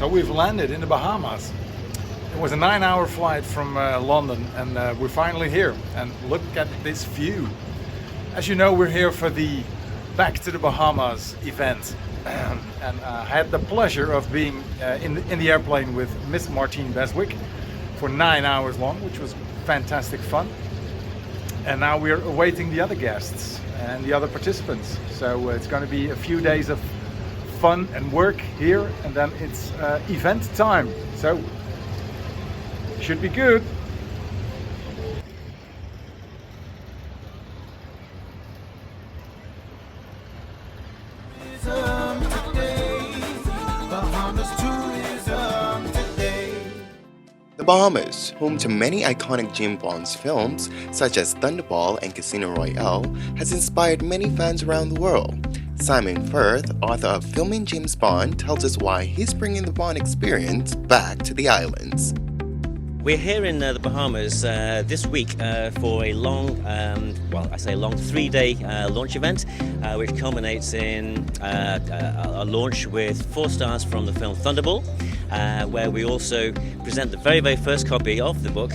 So we've landed in the Bahamas. It was a 9-hour flight from London, and we're finally here. And look at this view. As you know, we're here for the Back to the Bahamas event. And I had the pleasure of being in the airplane with Miss Martine Beswicke for 9 hours long, which was fantastic fun. And now we're awaiting the other guests and the other participants. So it's going to be a few days of fun and work here, and then it's event time. So should be good. The Bahamas, home to many iconic James Bond films such as Thunderball and Casino Royale, has inspired many fans around the world. Simon Firth, author of Filming James Bond, tells us why he's bringing the Bond experience back to the islands. We're here in the Bahamas this week for a long, I say long, 3-day launch event, which culminates in a launch with 4 stars from the film Thunderball, where we also present the very, very first copy of the book.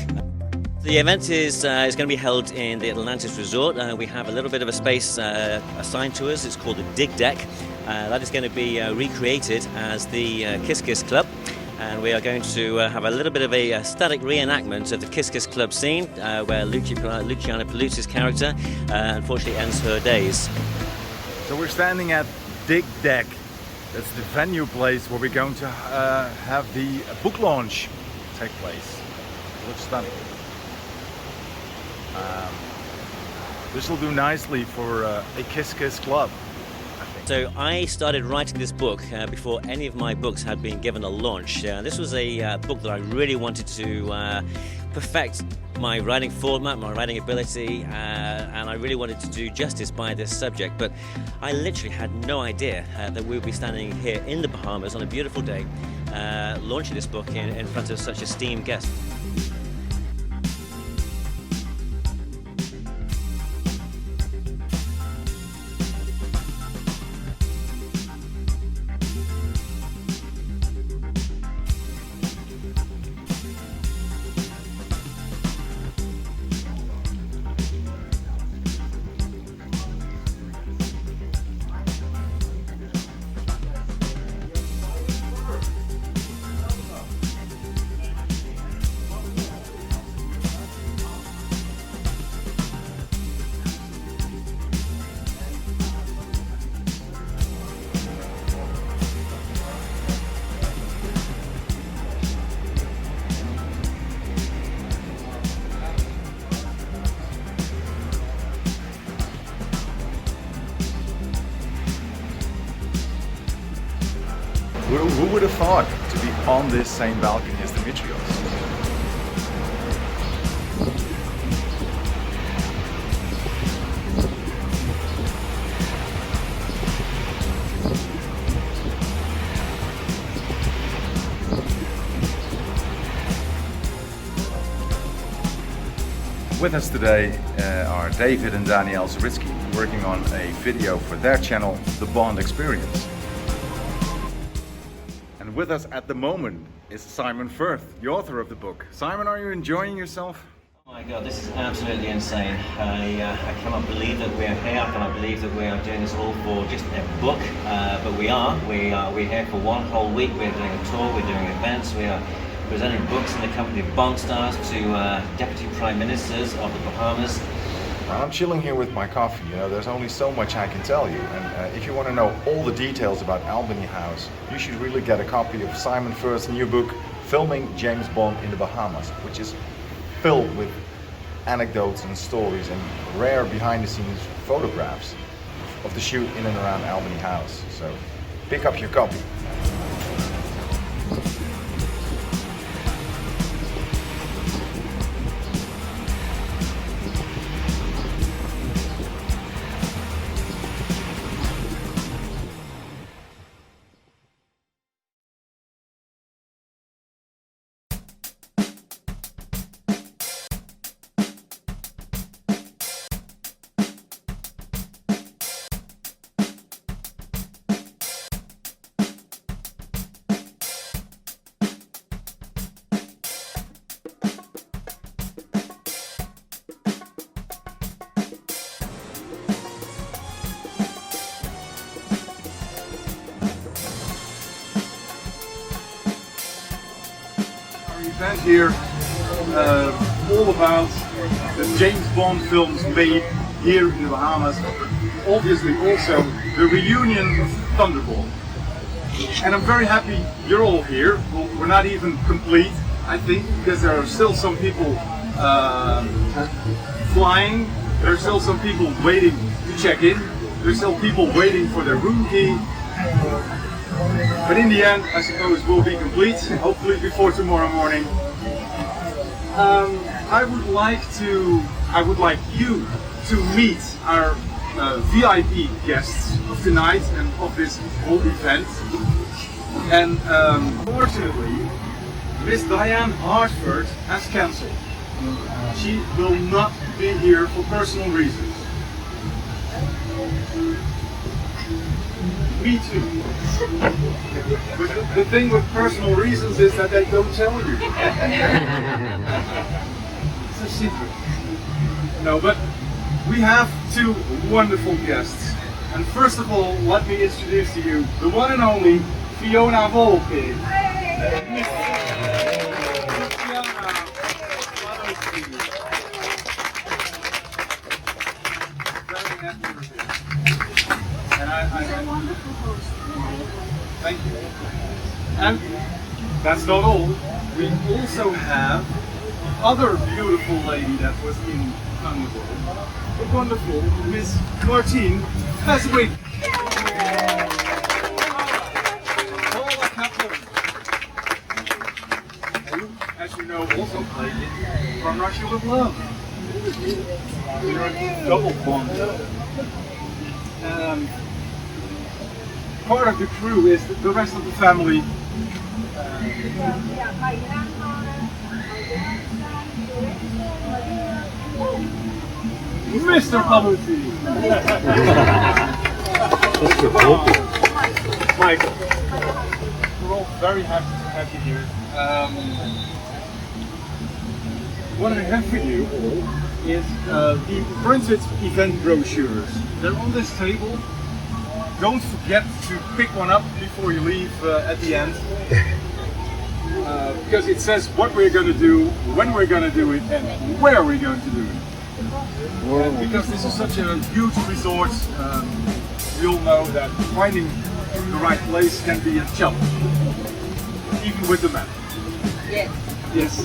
The event is going to be held in the Atlantis Resort. We have a little bit of a space assigned to us. It's called the Dig Deck. That is going to be recreated as the Kiss Kiss Club. And we are going to have a little bit of a static reenactment of the Kiss Kiss Club scene, where Luciana Paluzzi's character unfortunately ends her days. So we're standing at Dig Deck. That's the venue place where we're going to have the book launch take place. It looks stunning. This will do nicely for a Kiss Kiss Club. So I started writing this book before any of my books had been given a launch. This was a book that I really wanted to perfect my writing format, my writing ability, and I really wanted to do justice by this subject. But I literally had no idea that we would be standing here in the Bahamas on a beautiful day, launching this book in front of such esteemed guests. Who would have thought to be on this same balcony as Dimitrios? With us today are David and Danielle Zaritsky, working on a video for their channel, The Bond Experience. And with us at the moment is Simon Firth, the author of the book. Simon, are you enjoying yourself? Oh my God, this is absolutely insane. I cannot believe that we're here. I cannot believe that we are doing this all for just a book. But we're here for one whole week. We're doing a tour, we're doing events, we are presenting books in the company of Bond stars to deputy prime ministers of the Bahamas. I'm chilling here with my coffee. You know, there's only so much I can tell you. And if you want to know all the details about Albany House, you should really get a copy of Simon Firth's new book, Filming James Bond in the Bahamas, which is filled with anecdotes and stories and rare behind-the-scenes photographs of the shoot in and around Albany House. So pick up your copy. our event here, all about the James Bond films made here in the Bahamas. Obviously also the reunion of Thunderball. And I'm very happy you're all here. Well, we're not even complete, I think, because there are still some people flying. There are still some people waiting to check in. There's still people waiting for their room key. But in the end, I suppose we'll be complete, hopefully before tomorrow morning. I would like you to meet our VIP guests of tonight and of this whole event. And fortunately, Miss Diane Hartford has cancelled. She will not be here for personal reasons. Me too. But the thing with personal reasons is that they don't tell you. It's a secret. No, but we have two wonderful guests. And first of all, let me introduce to you the one and only Fiona Volpe. Luciana Paluzzi. Very happy with you. And thank you. And that's not all. We also have the other beautiful lady that was in Thunderball, the wonderful Miss Martine Beswicke. Paula Kaplan, who, as you know, also played in From Russia with Love. You're a double bond. Part of the crew is the rest of the family. Mr. Paluzzi. Mr. Volpe. Michael. We're all very happy to have you here. What I have for you is the printed event brochures. They're on this table. Don't forget to pick one up before you leave at the end. Because it says what we're going to do, when we're going to do it, and where we're going to do it. And because this is such a huge resort, you'll know that finding the right place can be a challenge, even with the map. Yes. Yes.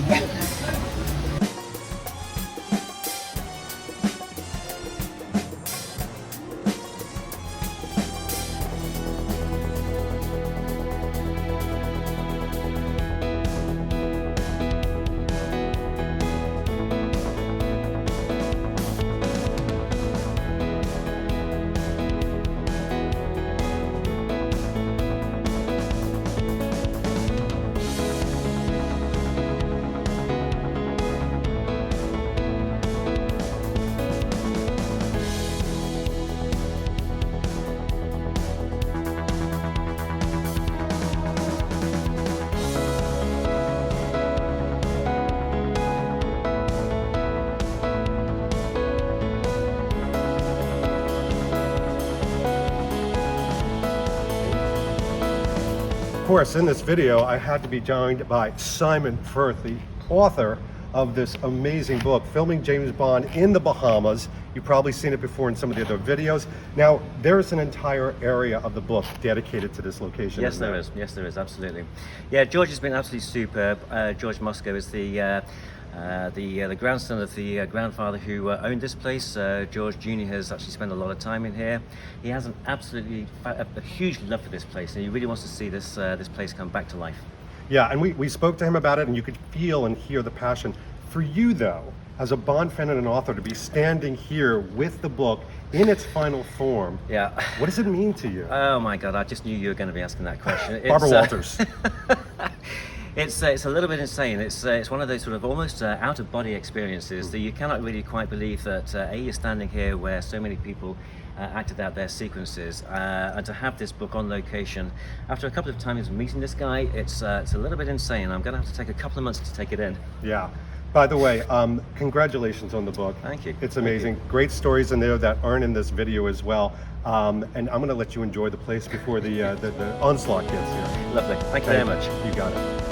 Of course, in this video, I had to be joined by Simon Firth, the author of this amazing book, Filming James Bond in the Bahamas. You've probably seen it before in some of the other videos. Now, there's an entire area of the book dedicated to this location. Yes, there is. Yes, there is, absolutely. Yeah, George has been absolutely superb. George Moscow is the grandson of the grandfather who owned this place. George Jr. has actually spent a lot of time in here. He has an absolutely a huge love for this place, and he really wants to see this this place come back to life. Yeah, and we spoke to him about it, and you could feel and hear the passion. For you, though, as a Bond fan and an author, to be standing here with the book in its final form, Yeah. what does it mean to you? Oh my God, I just knew you were going to be asking that question. Barbara Walters. It's a little bit insane. It's one of those sort of almost out-of-body experiences that you cannot really quite believe that you're standing here where so many people acted out their sequences, and to have this book on location after a couple of times meeting this guy, it's a little bit insane. I'm going to have to take a couple of months to take it in. Yeah. By the way, congratulations on the book. Thank you. It's amazing. Great stories in there that aren't in this video as well. And I'm going to let you enjoy the place before the onslaught gets here. Lovely. Thank you very much. You got it.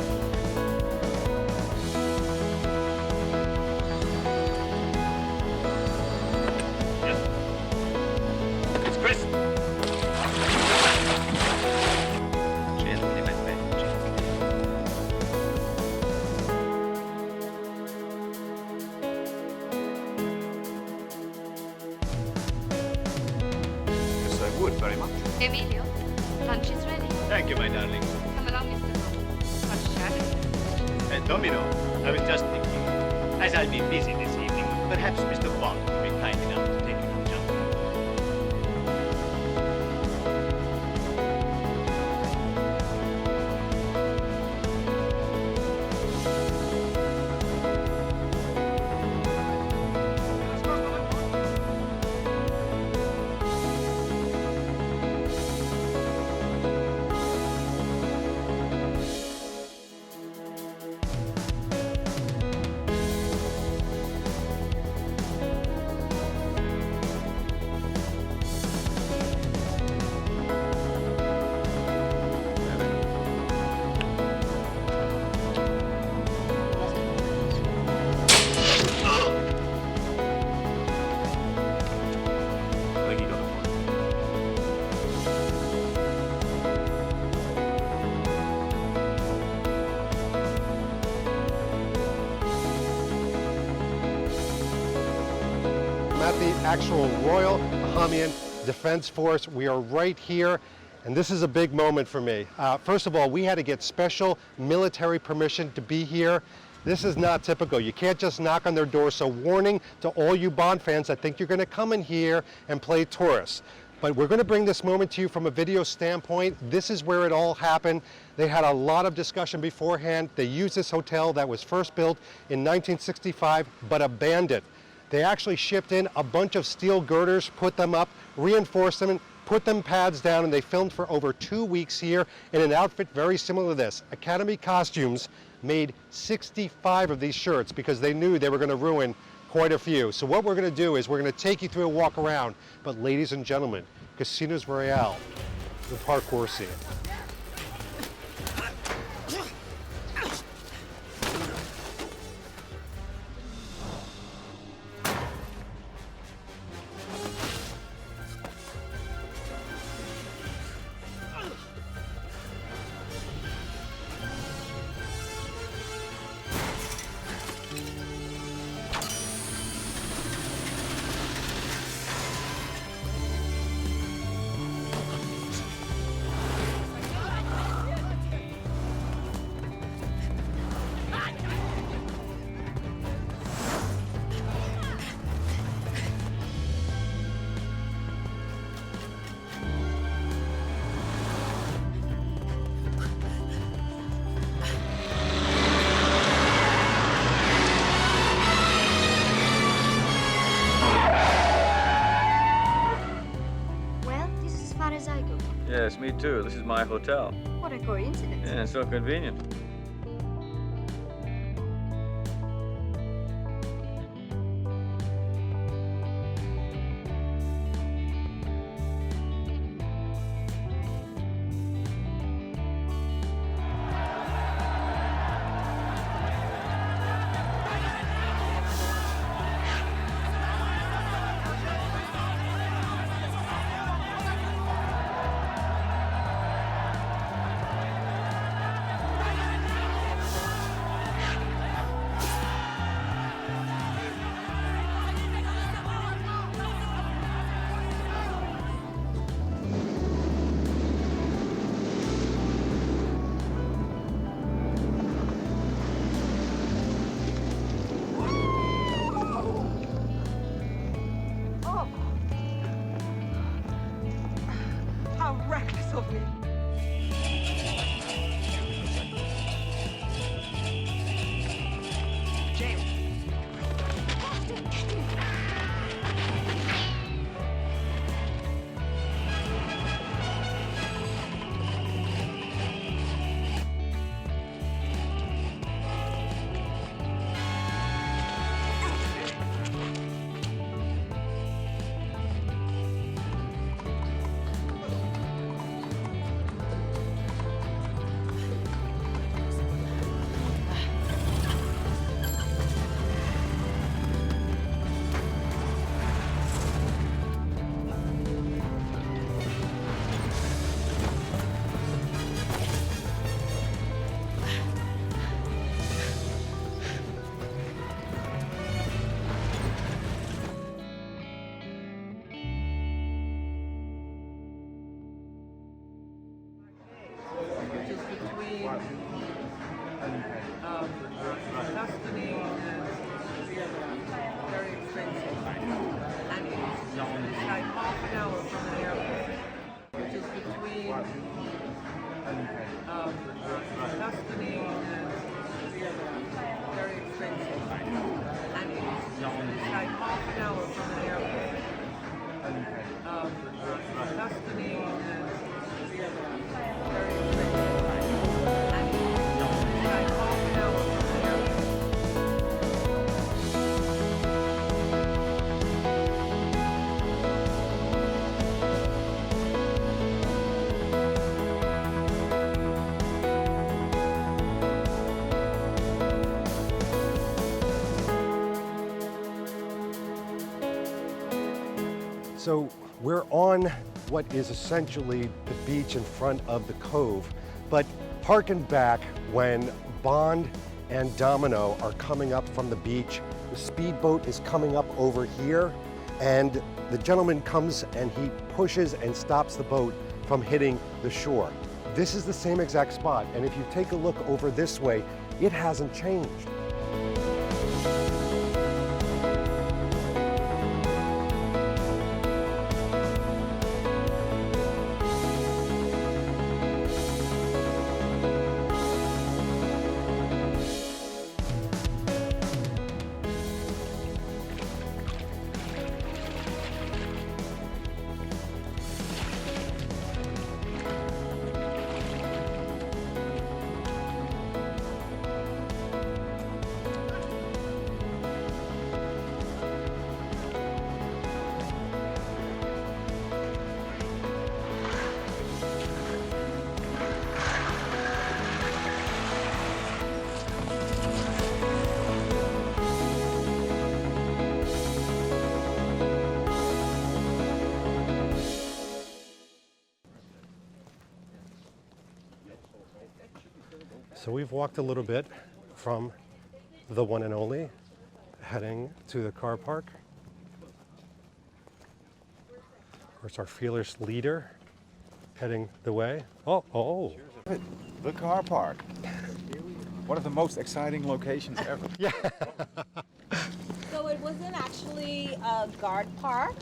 Domino, I was just thinking, as I'll be busy this evening, perhaps Mr. Bond would be kind enough to take you jump. At the actual Royal Bahamian Defense Force. We are right here, and this is a big moment for me. First of all, we had to get special military permission to be here. This is not typical. You can't just knock on their door, so warning to all you Bond fans that think you're going to come in here and play tourists. But we're going to bring this moment to you from a video standpoint. This is where it all happened. They had a lot of discussion beforehand. They used this hotel that was first built in 1965, but abandoned. They actually shipped in a bunch of steel girders, put them up, reinforced them, put them pads down, and they filmed for over 2 weeks here in an outfit very similar to this. Academy Costumes made 65 of these shirts because they knew they were going to ruin quite a few. So what we're going to do is we're going to take you through a walk around. But ladies and gentlemen, Casinos Royale, the parkour scene. Yes, me too. This is my hotel. What a coincidence. Yeah, so convenient. So we're on what is essentially the beach in front of the cove, but harken back when Bond and Domino are coming up from the beach. The speedboat is coming up over here, and the gentleman comes and he pushes and stops the boat from hitting the shore. This is the same exact spot, and if you take a look over this way, it hasn't changed. So we've walked a little bit from the one and only, heading to the car park. Of course, our fearless leader heading the way. Oh. The car park. One of the most exciting locations ever. Yeah. So it wasn't actually a guard park.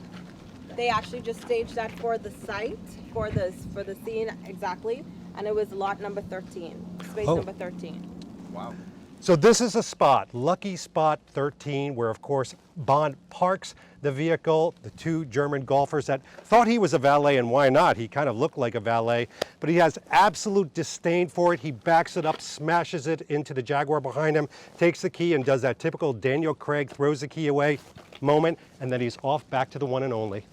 They actually just staged that for the site, for the scene exactly, and it was lot number 13, space number 13. Wow. So this is a spot, lucky spot 13, where of course Bond parks the vehicle. The two German golfers that thought he was a valet, and why not? He kind of looked like a valet, but he has absolute disdain for it. He backs it up, smashes it into the Jaguar behind him, takes the key and does that typical Daniel Craig throws the key away moment, and then he's off back to the one and only.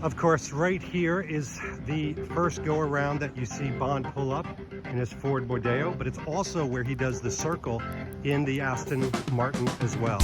Of course, right here is the first go-around that you see Bond pull up in his Ford Mondeo, but it's also where he does the circle in the Aston Martin as well.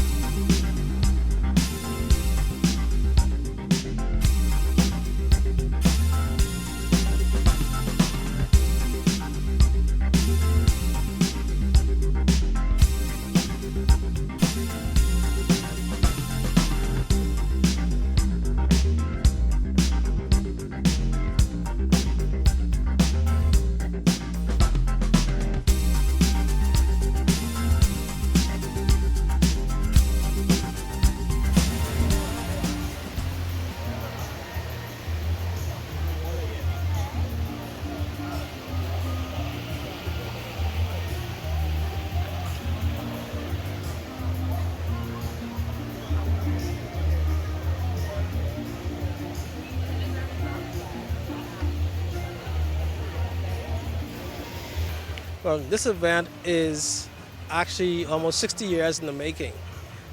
Well, this event is actually almost 60 years in the making,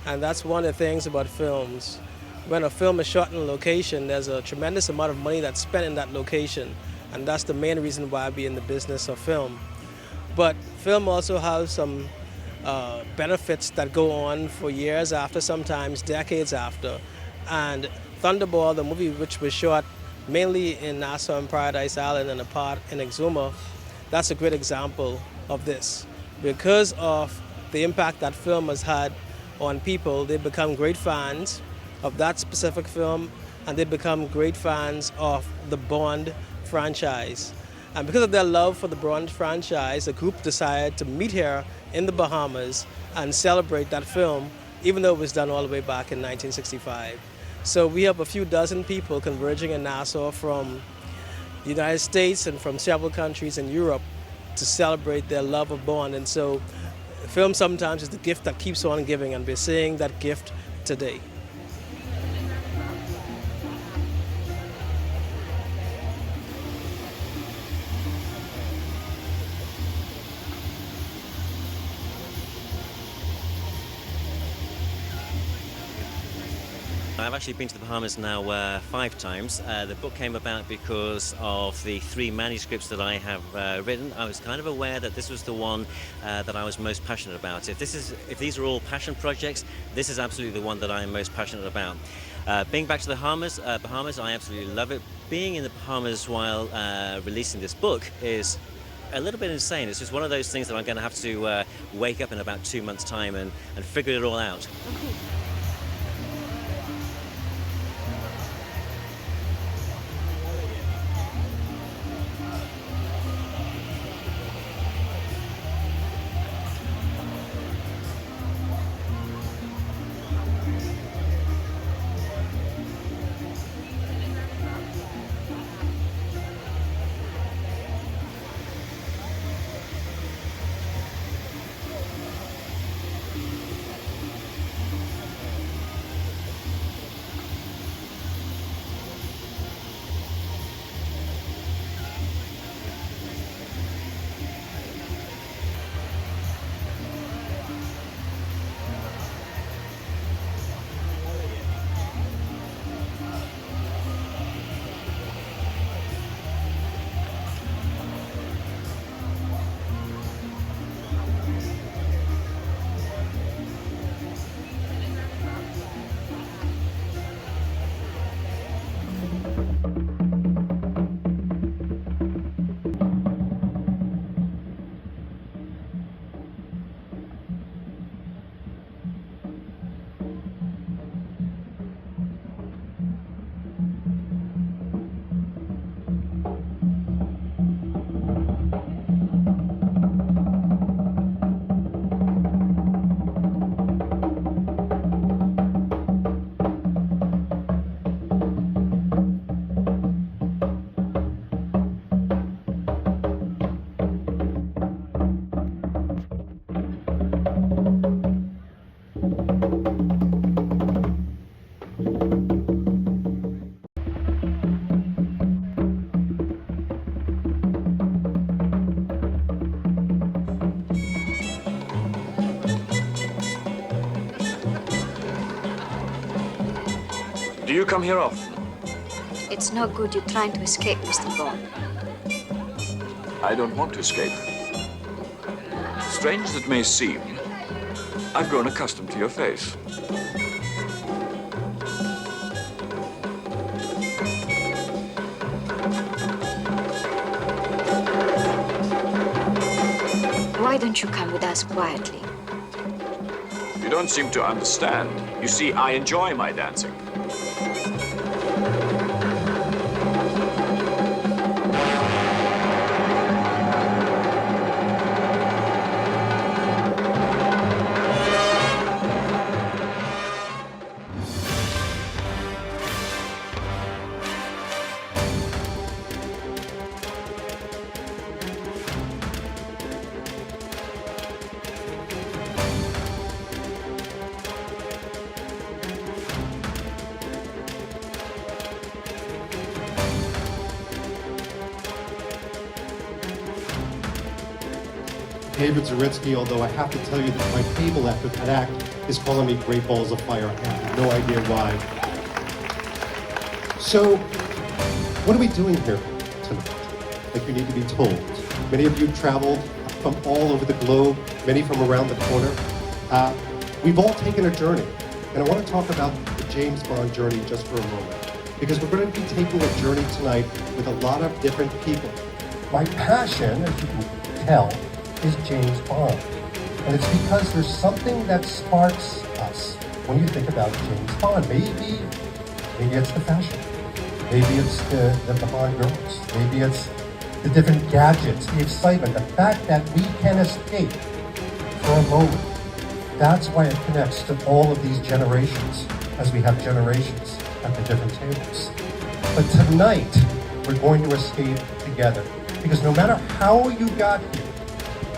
and that's one of the things about films. When a film is shot in a location, there's a tremendous amount of money that's spent in that location, and that's the main reason why I be in the business of film. But film also has some benefits that go on for years after, sometimes decades after. And Thunderball, the movie which was shot mainly in Nassau and Paradise Island and a part in Exuma, that's a great example of this. Because of the impact that film has had on people, they become great fans of that specific film, and they become great fans of the Bond franchise. And because of their love for the Bond franchise, a group decided to meet here in the Bahamas and celebrate that film, even though it was done all the way back in 1965. So we have a few dozen people converging in Nassau from the United States and from several countries in Europe to celebrate their love of Bond. And so film sometimes is the gift that keeps on giving, and we're seeing that gift today. I've actually been to the Bahamas now 5 times. The book came about because of the 3 manuscripts that I have written. I was kind of aware that this was the one that I was most passionate about. If these are all passion projects, this is absolutely the one that I am most passionate about. Being back to the Bahamas, I absolutely love it. Being in the Bahamas while releasing this book is a little bit insane. It's just one of those things that I'm going to have to wake up in about 2 months' time and figure it all out. Do you come here often? It's no good you trying to escape, Mr. Bond. I don't want to escape. Strange as it may seem, I've grown accustomed to your face. Why don't you come with us quietly? You don't seem to understand. You see, I enjoy my dancing. David Zaritsky, although I have to tell you that my table after that act is calling me Great Balls of Fire. I have no idea why. So, what are we doing here tonight? Like you need to be told. Many of you traveled from all over the globe, many from around the corner. We've all taken a journey, and I want to talk about the James Bond journey just for a moment, because we're going to be taking a journey tonight with a lot of different people. My passion, as you can tell, is James Bond. And it's because there's something that sparks us when you think about James Bond. Maybe it's the fashion. Maybe it's the Bond girls. Maybe it's the different gadgets, the excitement, the fact that we can escape for a moment. That's why it connects to all of these generations, as we have generations at the different tables. But tonight, we're going to escape together. Because no matter how you got here,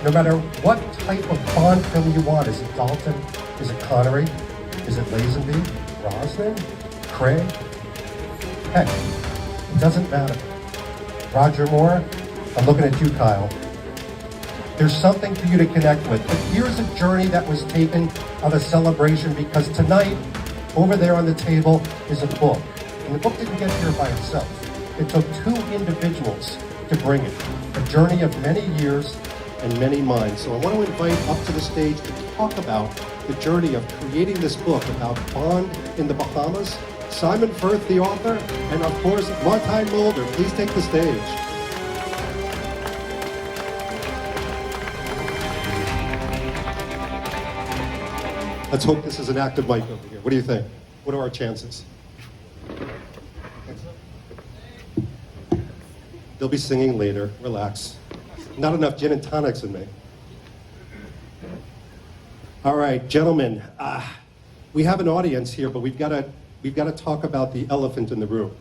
no matter what type of Bond film you want, is it Dalton? Is it Connery? Is it Lazenby? Brosnan? Craig? Heck, it doesn't matter. Roger Moore, I'm looking at you, Kyle. There's something for you to connect with. But here's a journey that was taken of a celebration, because tonight, Over there on the table is a book. And the book didn't get here by itself. It took two individuals to bring it. A journey of many years and many minds. So I want to invite up to the stage to talk about the journey of creating this book about Bond in the Bahamas, Simon Firth, the author, and of course, Martijn Mulder. Please take the stage. Let's hope this is an active mic over here. What do you think? What are our chances? They'll be singing later. Relax. Not enough gin and tonics in me. All right, gentlemen. We have an audience here, but we've got to talk about the elephant in the room.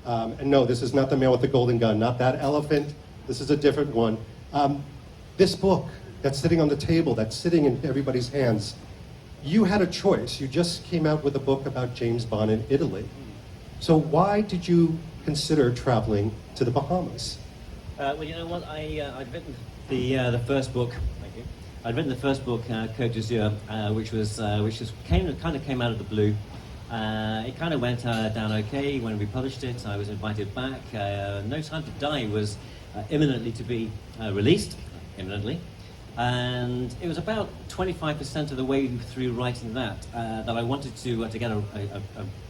And no, this is not the man with the golden gun. Not that elephant. This is a different one. This book that's sitting on the table, that's sitting in everybody's hands. You had a choice. You just came out with a book about James Bond in Italy. So why did you consider traveling to the Bahamas? Well, you know what? I'd written the first book. Thank you. I'd written the first book, Côte d'Azur, which kind of came out of the blue. It kind of went down okay when we published it. I was invited back. No Time to Die was imminently to be released, imminently. And it was about 25% of the way through writing that I wanted to get a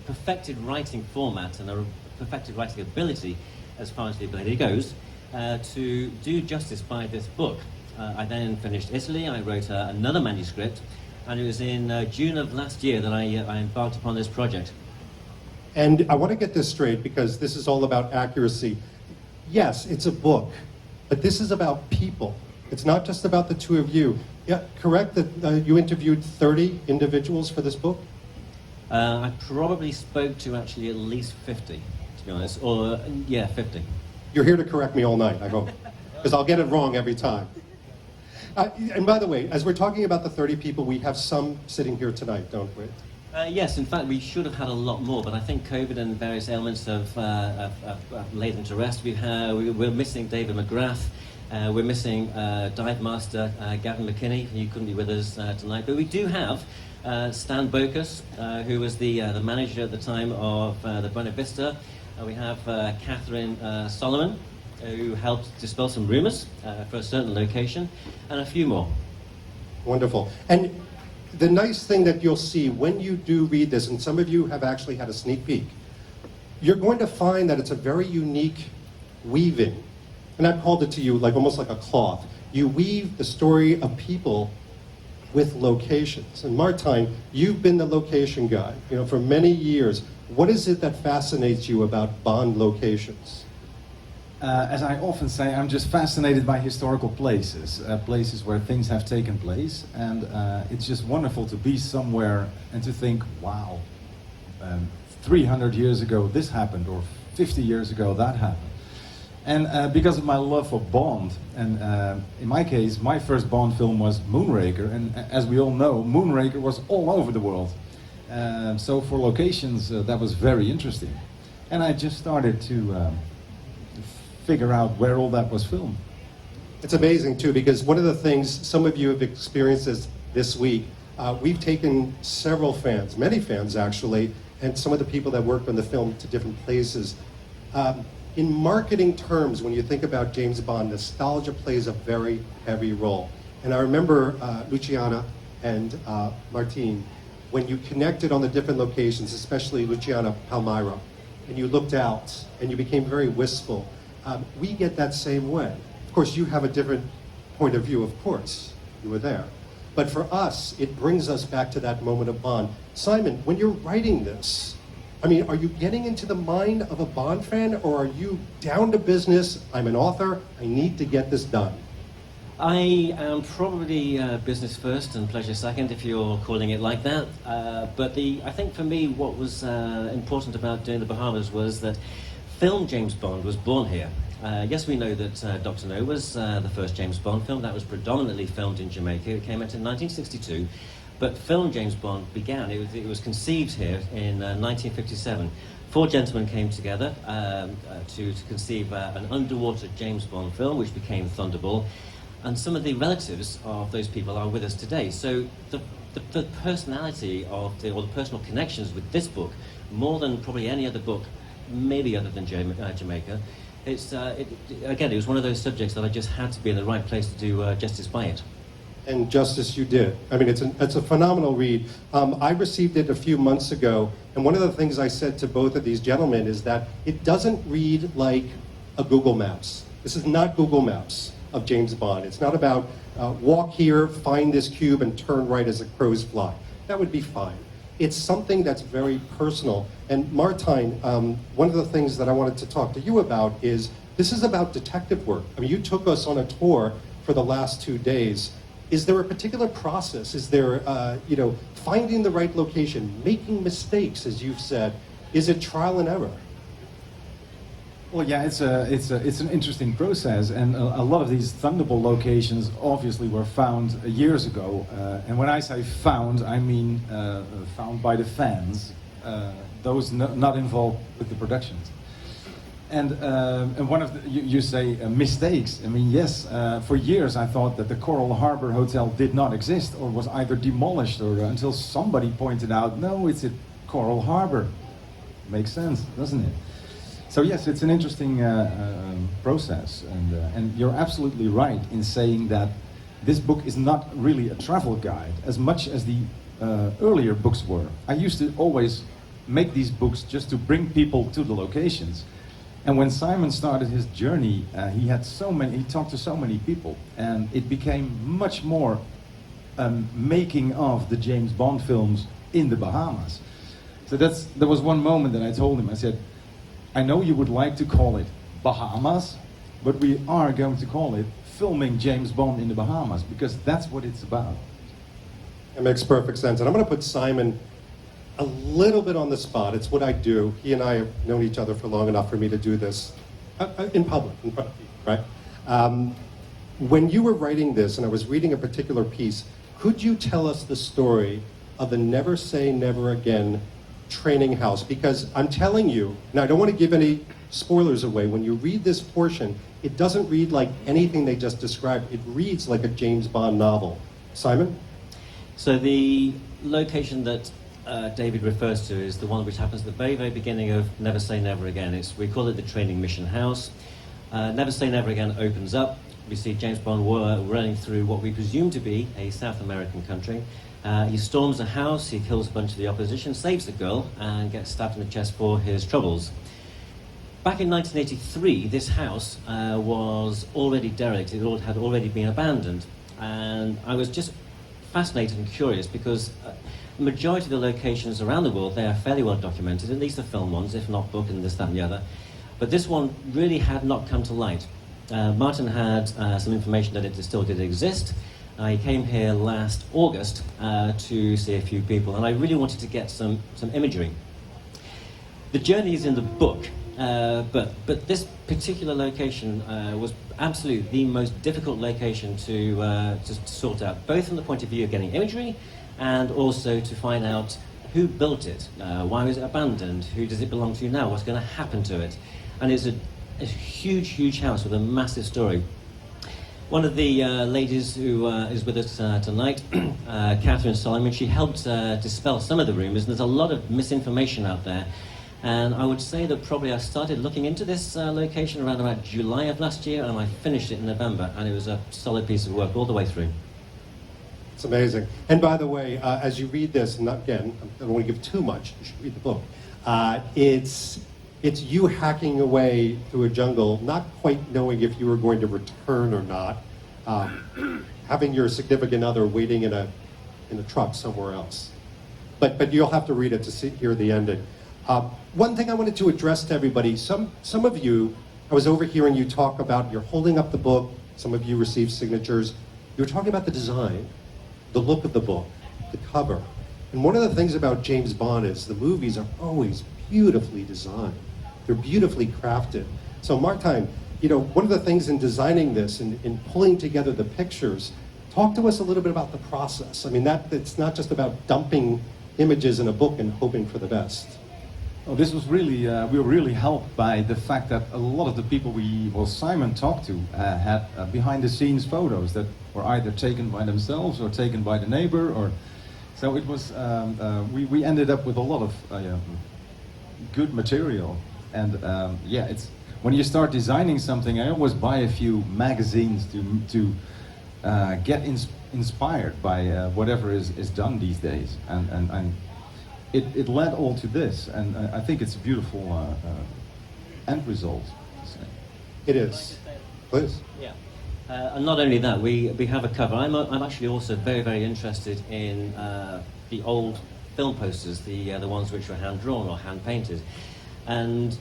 perfected writing format and a perfected writing ability, as far as the ability goes, to do justice by this book. I then finished Italy. I wrote another manuscript, and it was in June of last year that I embarked upon this project. And I want to get this straight because this is all about accuracy. Yes, it's a book, but this is about people. It's not just about the two of you. Yeah, correct that you interviewed 30 individuals for this book? I probably spoke to actually at least 50, to be honest. Or, yeah, 50. You're here to correct me all night, I hope, because I'll get it wrong every time. And by the way, as we're talking about the 30 people, we have some sitting here tonight, don't we? Yes, in fact, we should have had a lot more, but I think COVID and various ailments have laid them to rest. We're missing David McGrath. We're missing dive master Gavin McKinney. He couldn't be with us tonight, but we do have Stan Bokus, who was the manager at the time of the Buena Vista. We have Catherine Solomon, who helped dispel some rumors for a certain location, and a few more. Wonderful. And the nice thing that you'll see when you do read this, and some of you have actually had a sneak peek, you're going to find that it's a very unique weaving. And I've called it to you like almost like a cloth. You weave the story of people with locations. And Martijn, you've been the location guy, for many years. What is it that fascinates you about Bond locations? As I often say, I'm just fascinated by historical places, places where things have taken place. And it's just wonderful to be somewhere and to think, wow, 300 years ago this happened, or 50 years ago that happened. And because of my love for Bond, and in my case, my first Bond film was Moonraker, and as we all know, Moonraker was all over the world. So for locations, that was very interesting. And I just started to figure out where all that was filmed. It's amazing too, because one of the things some of you have experienced this week, we've taken several fans, many fans actually, and some of the people that worked on the film to different places. In marketing terms, when you think about James Bond, nostalgia plays a very heavy role. And I remember Luciana and Martine, when you connected on the different locations, especially Luciana Palmyra, and you looked out and you became very wistful. We get that same way. Of course, you have a different point of view, of course. You were there. But for us, it brings us back to that moment of Bond. Simon, when you're writing this, are you getting into the mind of a Bond fan, or are you down to business? I'm an author, I need to get this done. I am probably business first and pleasure second, if you're calling it like that. But I think for me, what was important about doing the Bahamas was that film James Bond was born here. Yes, we know that Dr. No was the first James Bond film. That was predominantly filmed in Jamaica. It came out in 1962. But film James Bond began, it was conceived here in 1957. Four gentlemen came together to conceive an underwater James Bond film, which became Thunderball. And some of the relatives of those people are with us today. So the personality of or the personal connections with this book, more than probably any other book, maybe other than Jamaica. Again, it was one of those subjects that I just had to be in the right place to do justice by it. And justice you did. I mean, it's a phenomenal read. I received it a few months ago, and one of the things I said to both of these gentlemen is that it doesn't read like a Google Maps. This is not Google Maps of James Bond. It's not about walk here, find this cube, and turn right as the crows fly. That would be fine. It's something that's very personal. And Martijn, one of the things that I wanted to talk to you about is this is about detective work. I mean, you took us on a tour for the last 2 days. Is there a particular process? Is there, finding the right location, making mistakes, as you've said? Is it trial and error? Well, yeah, it's an interesting process, and a lot of these Thunderball locations obviously were found years ago. And when I say found, I mean found by the fans, those not involved with the productions. And one of you say mistakes. I mean, yes, for years I thought that the Coral Harbor Hotel did not exist or was either demolished or until somebody pointed out, no, it's at Coral Harbor. Makes sense, doesn't it? So yes, it's an interesting process, and you're absolutely right in saying that this book is not really a travel guide as much as the earlier books were. I used to always make these books just to bring people to the locations. And when Simon started his journey, he talked to so many people, and it became much more making of the James Bond films in the Bahamas. So there was one moment that I told him, I said, I know you would like to call it Bahamas, but we are going to call it filming James Bond in the Bahamas, because that's what it's about. It makes perfect sense. And I'm going to put Simon a little bit on the spot. It's what I do. He and I have known each other for long enough for me to do this in public, in front of people, right? When you were writing this, and I was reading a particular piece, could you tell us the story of the Never Say Never Again training house? Because I'm telling you, and I don't want to give any spoilers away, when you read this portion, it doesn't read like anything they just described. It reads like a James Bond novel. Simon? So the location that David refers to is the one which happens at the very, very beginning of Never Say Never Again. We call it the Training Mission House. Never Say Never Again opens up. We see James Bond running through what we presume to be a South American country. He storms a house, he kills a bunch of the opposition, saves the girl, and gets stabbed in the chest for his troubles. Back in 1983, this house was already derelict. It had already been abandoned. And I was just fascinated and curious because the majority of the locations around the world, they are fairly well documented, at least the film ones, if not book and this, that and the other. But this one really had not come to light. Martin had some information that it still did exist. He came here last August to see a few people, and I really wanted to get some imagery. The journey is in the book, but this particular location was absolutely the most difficult location to sort out, both from the point of view of getting imagery and also to find out who built it, why was it abandoned, who does it belong to now, what's going to happen to it. And it's a huge, huge house with a massive story. One of the ladies who is with us tonight, Catherine Solomon, she helped dispel some of the rumours, and there's a lot of misinformation out there. And I would say that probably I started looking into this location around about July of last year, and I finished it in November, and it was a solid piece of work all the way through. It's amazing. And by the way, as you read this, and again, I don't want to give too much, you should read the book. It's you hacking away through a jungle, not quite knowing if you were going to return or not, having your significant other waiting in a truck somewhere else. But you'll have to read it to hear the ending. One thing I wanted to address to everybody, some of you, I was overhearing you talk about, you're holding up the book, some of you received signatures, you were talking about the design, the look of the book, the cover. And one of the things about James Bond is the movies are always beautifully designed. They're beautifully crafted. So Martijn, one of the things in designing this and in pulling together the pictures, talk to us a little bit about the process. I mean, it's not just about dumping images in a book and hoping for the best. Well, this was really, we were really helped by the fact that a lot of the people Simon talked to had behind the scenes photos that were either taken by themselves or taken by the neighbor, or So it was, we ended up with a lot of good material. And yeah, it's when you start designing something, I always buy a few magazines to get inspired by whatever is done these days. And it led all to this. And I think it's a beautiful end result. It is. Please. Yeah. And not only that, we have a cover. I'm actually also very interested in the old film posters, the ones which were hand drawn or hand painted. And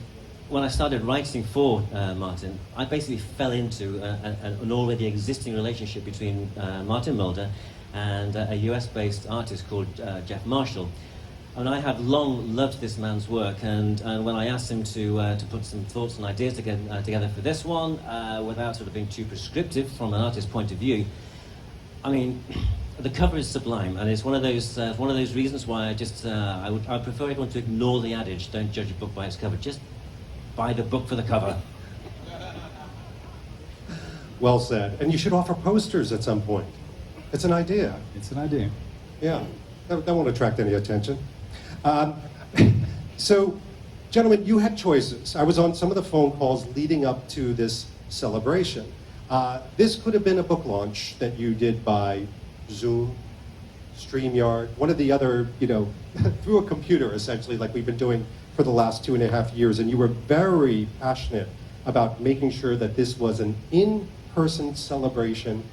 when I started writing for Martijn, I basically fell into an already existing relationship between Martijn Mulder and a US-based artist called Jeff Marshall. And I have long loved this man's work, and when I asked him to put some thoughts and ideas together for this one, without sort of being too prescriptive from an artist's point of view, I mean, the cover is sublime, and it's one of those reasons why I prefer everyone to ignore the adage, don't judge a book by its cover, just buy the book for the cover. Well said. And you should offer posters at some point. It's an idea. It's an idea. Yeah, that won't attract any attention. So, gentlemen, you had choices. I was on some of the phone calls leading up to this celebration. This could have been a book launch that you did by Zoom, StreamYard, one of the other, through a computer, essentially, like we've been doing for the last 2.5 years. And you were very passionate about making sure that this was an in-person celebration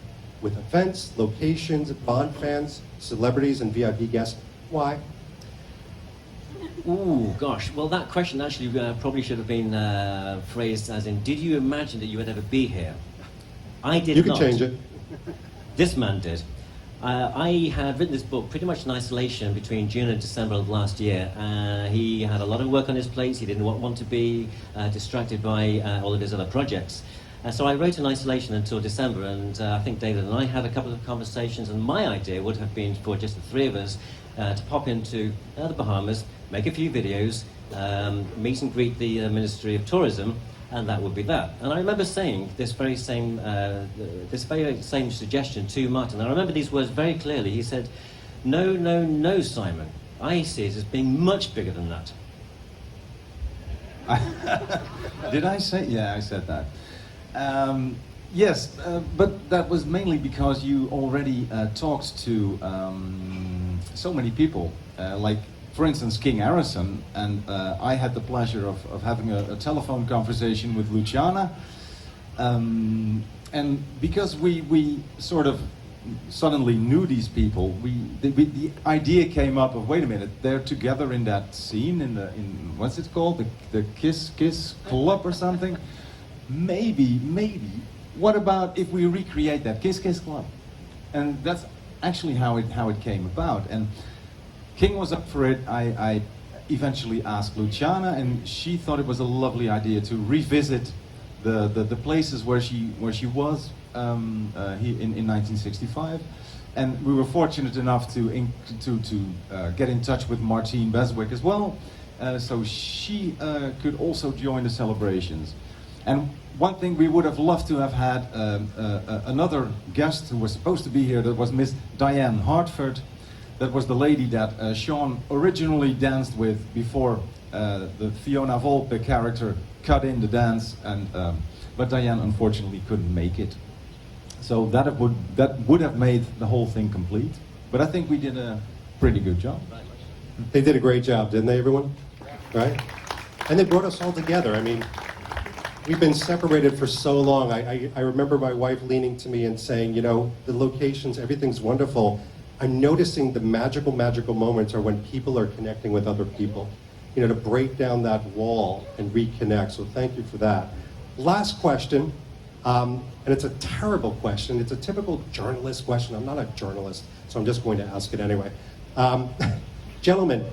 with events, locations, Bond fans, celebrities, and VIP guests. Why? Ooh, gosh. Well, that question actually probably should have been phrased as in, did you imagine that you would ever be here? I did not. You can change it. This man did. I had written this book pretty much in isolation between June and December of last year. He had a lot of work on his plate. He didn't want to be distracted by all of his other projects. So I wrote in isolation until December, and I think David and I had a couple of conversations, and my idea would have been for just the three of us to pop into the Bahamas, make a few videos, meet and greet the Ministry of Tourism, and that would be that. And I remember saying this very same suggestion to Martijn. I remember these words very clearly. He said, "No, Simon. I see it as being much bigger than that." Did I say? Yeah, I said that. Yes, but that was mainly because you already talked to so many people, like, for instance, King Harrison, and I had the pleasure of having a telephone conversation with Luciana, and because we sort of suddenly knew these people, the idea came up of, wait a minute, they're together in that scene in what's it called, the Kiss Club or something. Maybe, what about if we recreate that Kiss Club? And that's actually how it came about. And King was up for it. I eventually asked Luciana, and she thought it was a lovely idea to revisit the places where she was in 1965. And we were fortunate enough to get in touch with Martine Beswicke as well, so she could also join the celebrations. And one thing we would have loved to have had another guest who was supposed to be here, that was Miss Diane Hartford. That was the lady that Sean originally danced with before the Fiona Volpe character cut in the dance, but Diane unfortunately couldn't make it. So that would have made the whole thing complete. But I think we did a pretty good job. They did a great job, didn't they, everyone? Right? And they brought us all together. I mean, we've been separated for so long. I remember my wife leaning to me and saying, the locations, everything's wonderful. I'm noticing the magical moments are when people are connecting with other people. To break down that wall and reconnect. So thank you for that. Last question, and it's a terrible question. It's a typical journalist question. I'm not a journalist, so I'm just going to ask it anyway. Gentlemen,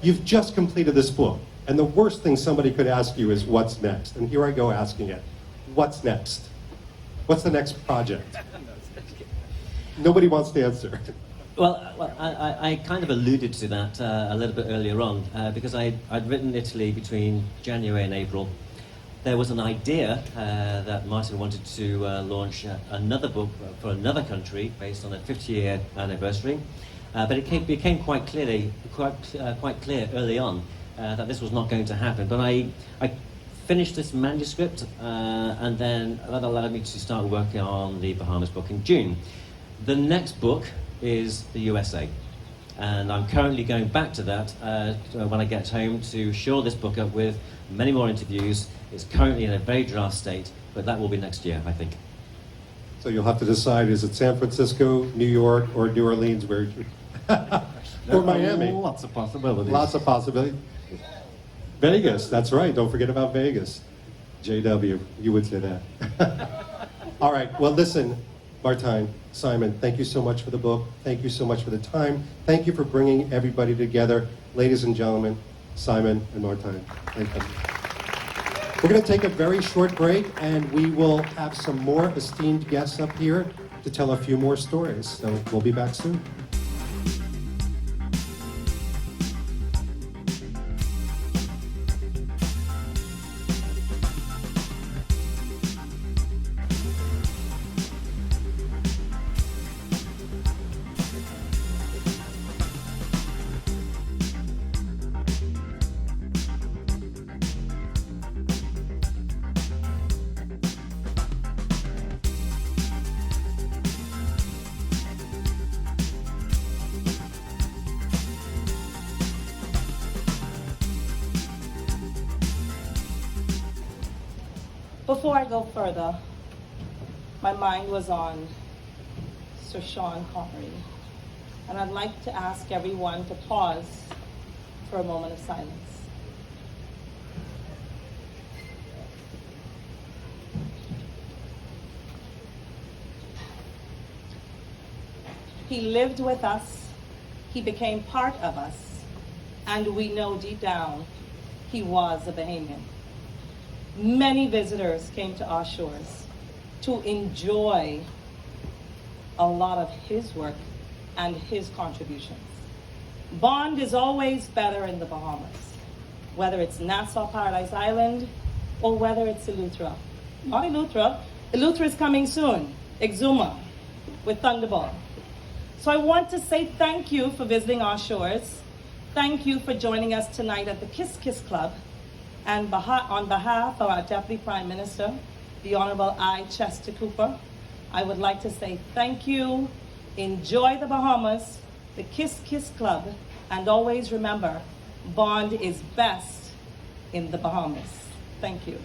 you've just completed this book. And the worst thing somebody could ask you is, what's next? And here I go asking it. What's next? What's the next project? Nobody wants to answer. Well, I kind of alluded to that a little bit earlier on, because I'd written Italy between January and April. There was an idea that Martijn wanted to launch another book for another country based on a 50-year anniversary. But it became quite clear early on that this was not going to happen. But I finished this manuscript, and then that allowed me to start working on the Bahamas book in June. The next book is the USA, and I'm currently going back to that when I get home to shore this book up with many more interviews. It's currently in a very draft state, but that will be next year, I think. So you'll have to decide, is it San Francisco, New York, or New Orleans, or Miami? Lots of possibilities. Lots of possibilities. Vegas, that's right. Don't forget about Vegas. JW, you would say that. All right. Well, listen, Martijn, Simon, thank you so much for the book. Thank you so much for the time. Thank you for bringing everybody together. Ladies and gentlemen, Simon and Martijn. Thank you. We're going to take a very short break, and we will have some more esteemed guests up here to tell a few more stories. So we'll be back soon. Before I go further, my mind was on Sir Sean Connery, and I'd like to ask everyone to pause for a moment of silence. He lived with us, he became part of us, and we know deep down he was a Bahamian. Many visitors came to our shores to enjoy a lot of his work and his contributions. Bond is always better in the Bahamas, whether it's Nassau Paradise Island or whether it's Eleuthera. Not Eleuthera. Eleuthera is coming soon, Exuma, with Thunderball. So I want to say thank you for visiting our shores. Thank you for joining us tonight at the Kiss Kiss Club. And on behalf of our Deputy Prime Minister, the Honorable I. Chester Cooper, I would like to say thank you, enjoy the Bahamas, the Kiss Kiss Club, and always remember, Bond is best in the Bahamas. Thank you.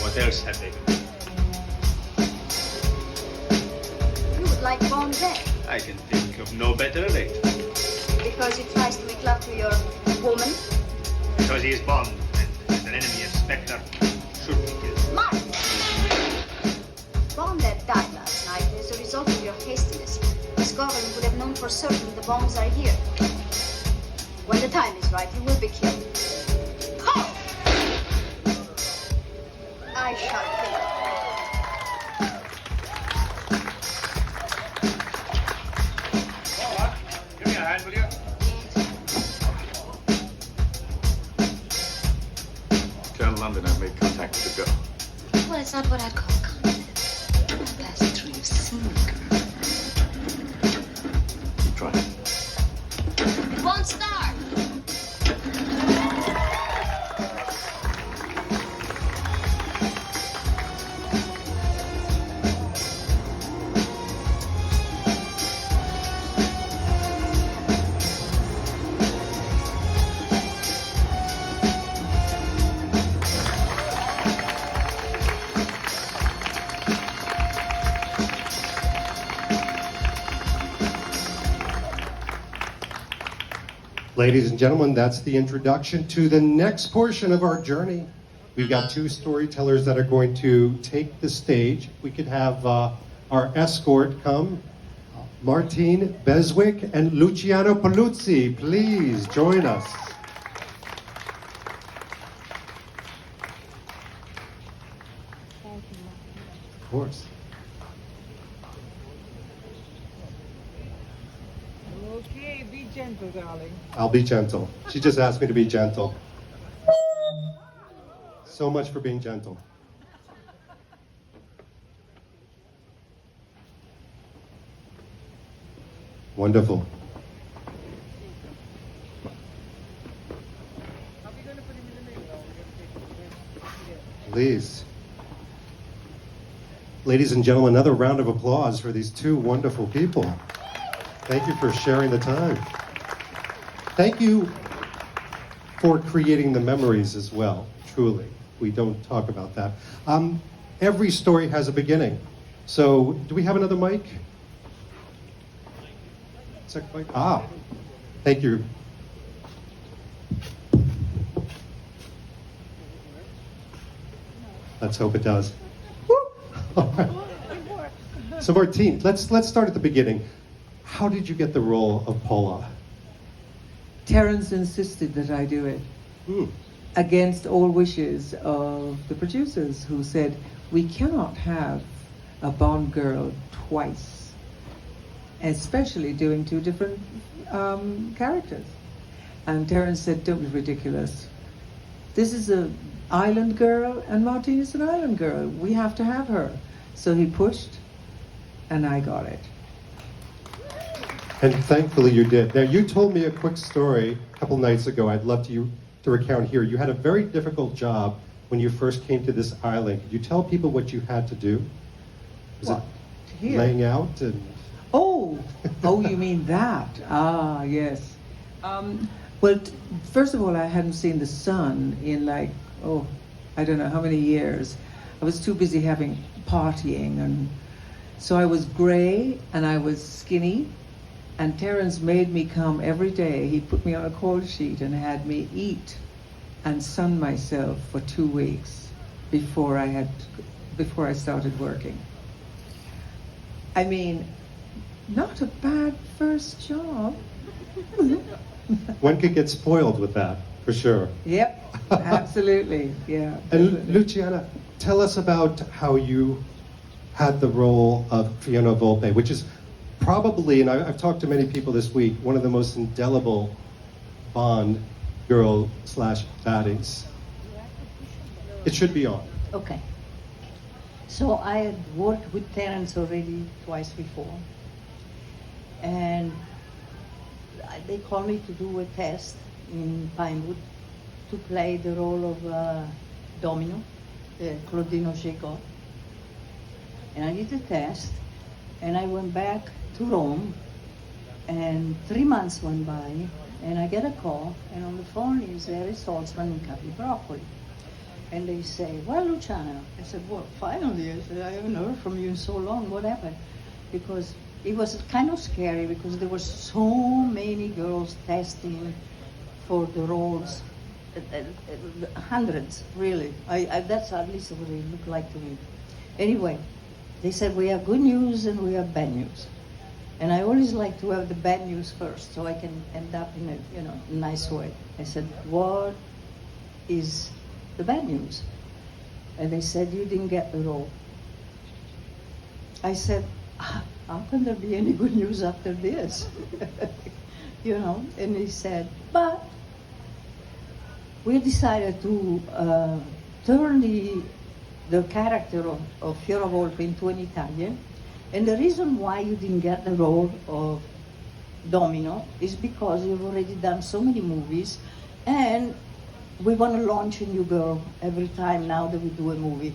What else have they done? You would like Bond dead I can think of no better date. because he tries to make love to your woman. Because he is Bond, and as an enemy and Spectre should be killed. Mark! Bond that died last night as a result of your hastiness. His government would have known for certain the bombs are here. When the time is right, he will be killed. Ho! I shall kill him. Give me a hand, will you? Tell London I've made contact with the girl. Well, it's not what I'd call confidence. Passing through your scene. Try it. It won't start. Ladies and gentlemen, that's the introduction to the next portion of our journey. We've got two storytellers that are going to take the stage. We could have our escort come. Martine Beswicke and Luciana Paluzzi, please join us. Of course. gentle, darling. I'll be gentle. She just asked me to be gentle. So much for being gentle. Wonderful. Please. Ladies and gentlemen, another round of applause for these two wonderful people. Thank you for sharing the time. Thank you for creating the memories as well, truly. We don't talk about that. Every story has a beginning. So, do we have another mic? Second mic? Ah, thank you. Let's hope it does. All right. So Martine, let's start at the beginning. How did you get the role of Paula? Terence insisted that I do it. Against all wishes of the producers, who said, we cannot have a Bond girl twice, especially doing two different characters. And Terence said, don't be ridiculous. This is an island girl, and Martine is an island girl. We have to have her. So he pushed, and I got it. And thankfully you did. Now, you told me a quick story a couple nights ago I'd love to recount here. You had a very difficult job when you first came to this island. Could you tell people what you had to do? Was it Here? laying out? And Oh, you mean that? Ah, yes. Well, first of all, I hadn't seen the sun in I don't know how many years. I was too busy partying, and so I was gray and I was skinny. And Terence made me come every day. He put me on a call sheet and had me eat and sun myself for 2 weeks before I started working. I mean, not a bad first job. One could get spoiled with that, for sure. Yep, absolutely, yeah. And Luciana, tell us about how you had the role of Fiona Volpe, which is probably, and I've talked to many people this week, one of the most indelible Bond girl / baddies. It should be on. Okay. So I had worked with Terence already twice before. And they called me to do a test in Pinewood to play the role of Domino, Claudino Chegot. And I did the test, and I went back to Rome, and 3 months went by, and I get a call, and on the phone is Harry Saltzman and Capi Broccoli. And they say, well, Luciana. I said, well, finally. I said, I haven't heard from you in so long. What happened? Because it was kind of scary, because there were so many girls testing for the roles. Hundreds, really. That's at least what it looked like to me. Anyway, they said, we have good news and we have bad news. And I always like to have the bad news first, so I can end up in a nice way. I said, what is the bad news? And they said, you didn't get the role. I said, how can there be any good news after this? And he said, but we decided to turn the character of Fiona Volpe into an Italian. And the reason why you didn't get the role of Domino is because you've already done so many movies, and we want to launch a new girl every time now that we do a movie.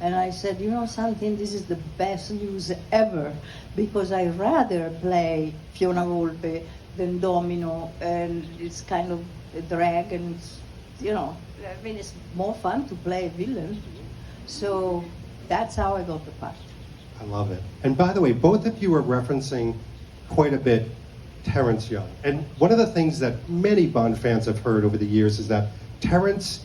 And I said, you know something, this is the best news ever, because I rather play Fiona Volpe than Domino, and it's kind of a drag, and it's, it's more fun to play a villain. So that's how I got the part. I love it. And by the way, both of you are referencing quite a bit Terence Young. And one of the things that many Bond fans have heard over the years is that Terence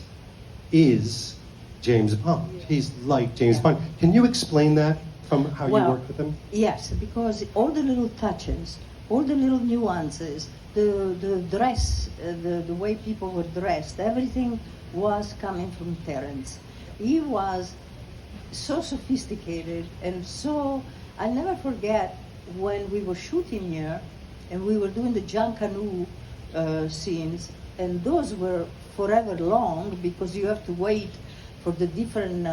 is James Bond. He's like James Bond. Can you explain that from how you worked with him? Yes, because all the little touches, all the little nuances, the dress, the way people were dressed, everything was coming from Terence. He was so sophisticated, and so I'll never forget when we were shooting here, and we were doing the Jean Canoe scenes, and those were forever long because you have to wait for the different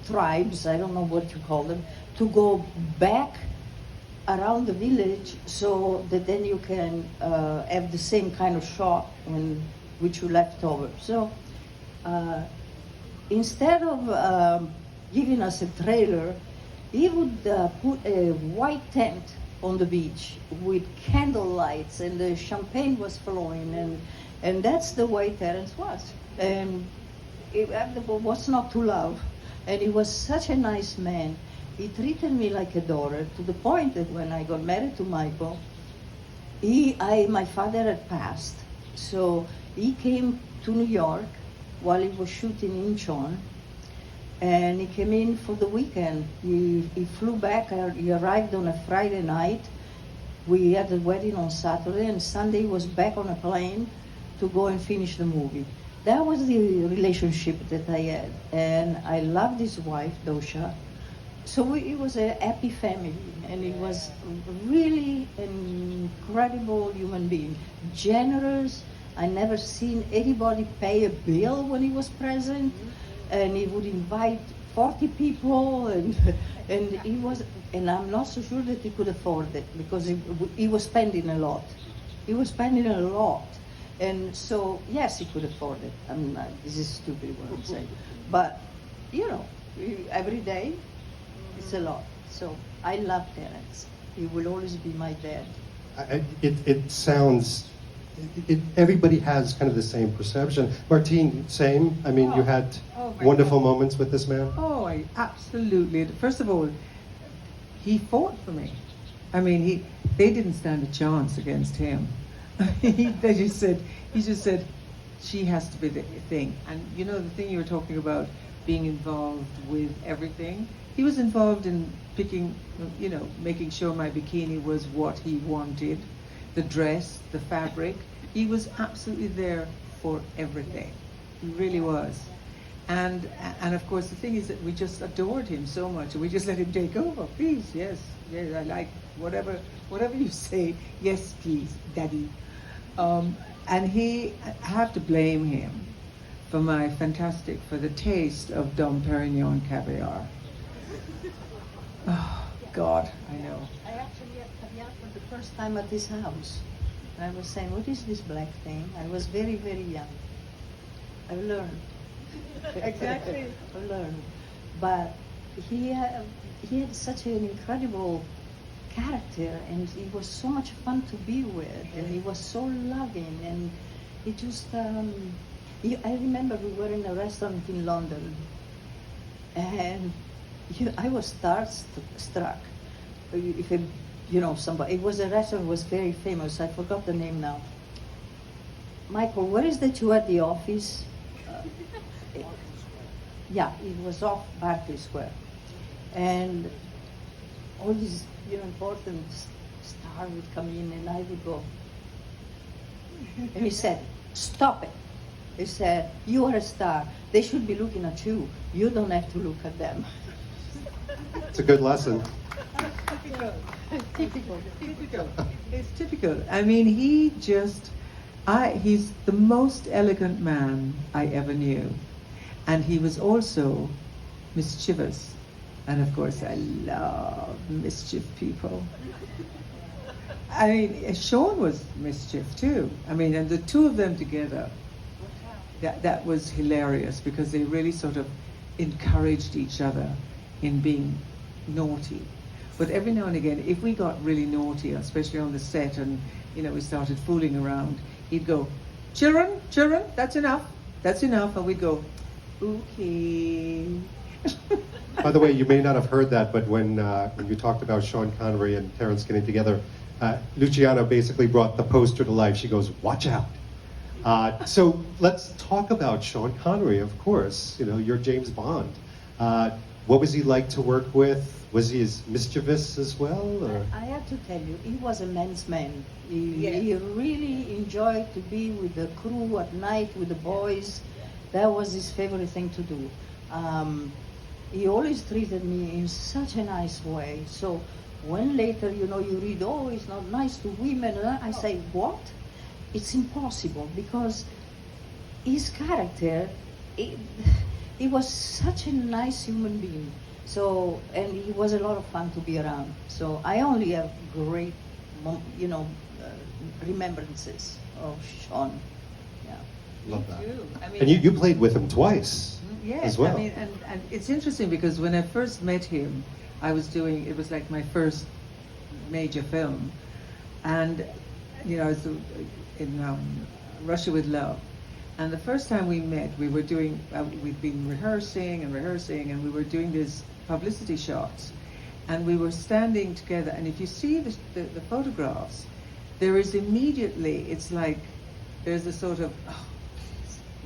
tribes, I don't know what you call them, to go back around the village so that then you can have the same kind of shot which you left over. So instead of giving us a trailer, he would put a white tent on the beach with candle lights, and the champagne was flowing, and that's the way Terence was. And it was not to love, and he was such a nice man. He treated me like a daughter, to the point that when I got married to Michael, my father had passed, so he came to New York while he was shooting Incheon, and he came in for the weekend. He flew back, he arrived on a Friday night. We had a wedding on Saturday, and Sunday was back on a plane to go and finish the movie. That was the relationship that I had, and I loved his wife, Dosha. So it was a happy family, and he was really an incredible human being. Generous. I never seen anybody pay a bill when he was present, and he would invite 40 people, and he was, and I'm not so sure that he could afford it because he was spending a lot. He was spending a lot, and so yes, he could afford it. I mean, this is stupid what I'm saying, but you know, every day it's a lot. So I love Terence. He will always be my dad. It sounds. Everybody has kind of the same perception. Martine, same? I mean, you had wonderful moments with this man? Oh, absolutely. First of all, he fought for me. I mean, they didn't stand a chance against him. He just said, she has to be the thing. And you know, the thing you were talking about, being involved with everything, he was involved in picking, you know, making sure my bikini was what he wanted. The dress, the fabric, he was absolutely there for everything. He really was. And of course the thing is that we just adored him so much, and we just let him take over. Please, yes, I like whatever you say, yes please, daddy. And I have to blame him for the taste of Dom Perignon caviar. Oh God, I know. I actually had caviar for the first time at his house. I was saying, what is this black thing? I was very, very young. I learned. Exactly. I learned. But he had such an incredible character, and he was so much fun to be with, and he was so loving, and he just, I remember we were in a restaurant in London, and I was starstruck. If somebody, it was a restaurant, was very famous. I forgot the name now. Michael, where is that you at the office? Yeah, it was off Berkeley Square, and all these important stars would come in, and I would go. And he said, "Stop it." He said, "You are a star. They should be looking at you. You don't have to look at them." It's a good lesson. Typical. It's typical. I mean, he's the most elegant man I ever knew. And he was also mischievous. And of course, I love mischief people. I mean, Sean was mischief too. I mean, and the two of them together, that was hilarious because they really sort of encouraged each other in being naughty. But every now and again, if we got really naughty, especially on the set, and we started fooling around, he'd go, children, that's enough, and we'd go, okay. By the way, you may not have heard that, but when you talked about Sean Connery and Terence getting together, Luciana basically brought the poster to life. She goes, watch out. So let's talk about Sean Connery, of course. You're James Bond. What was he like to work with? Was he as mischievous as well? Or? I have to tell you, he was a man's man. He really enjoyed to be with the crew at night, with the boys. That was his favorite thing to do. He always treated me in such a nice way. So When later, you read, oh, it's not nice to women, I say, what? It's impossible, because his character, he was such a nice human being. So, and he was a lot of fun to be around. So I only have great, remembrances of Sean. Yeah. Love that. too. I mean, And you played with him twice yes, as well. I mean, and it's interesting because when I first met him, it was like my first major film. And, I was in Russia with Love. And the first time we met, we were doing, we'd been rehearsing, and we were doing these publicity shots. And we were standing together, and if you see the photographs, there is immediately, it's like, there's a sort of,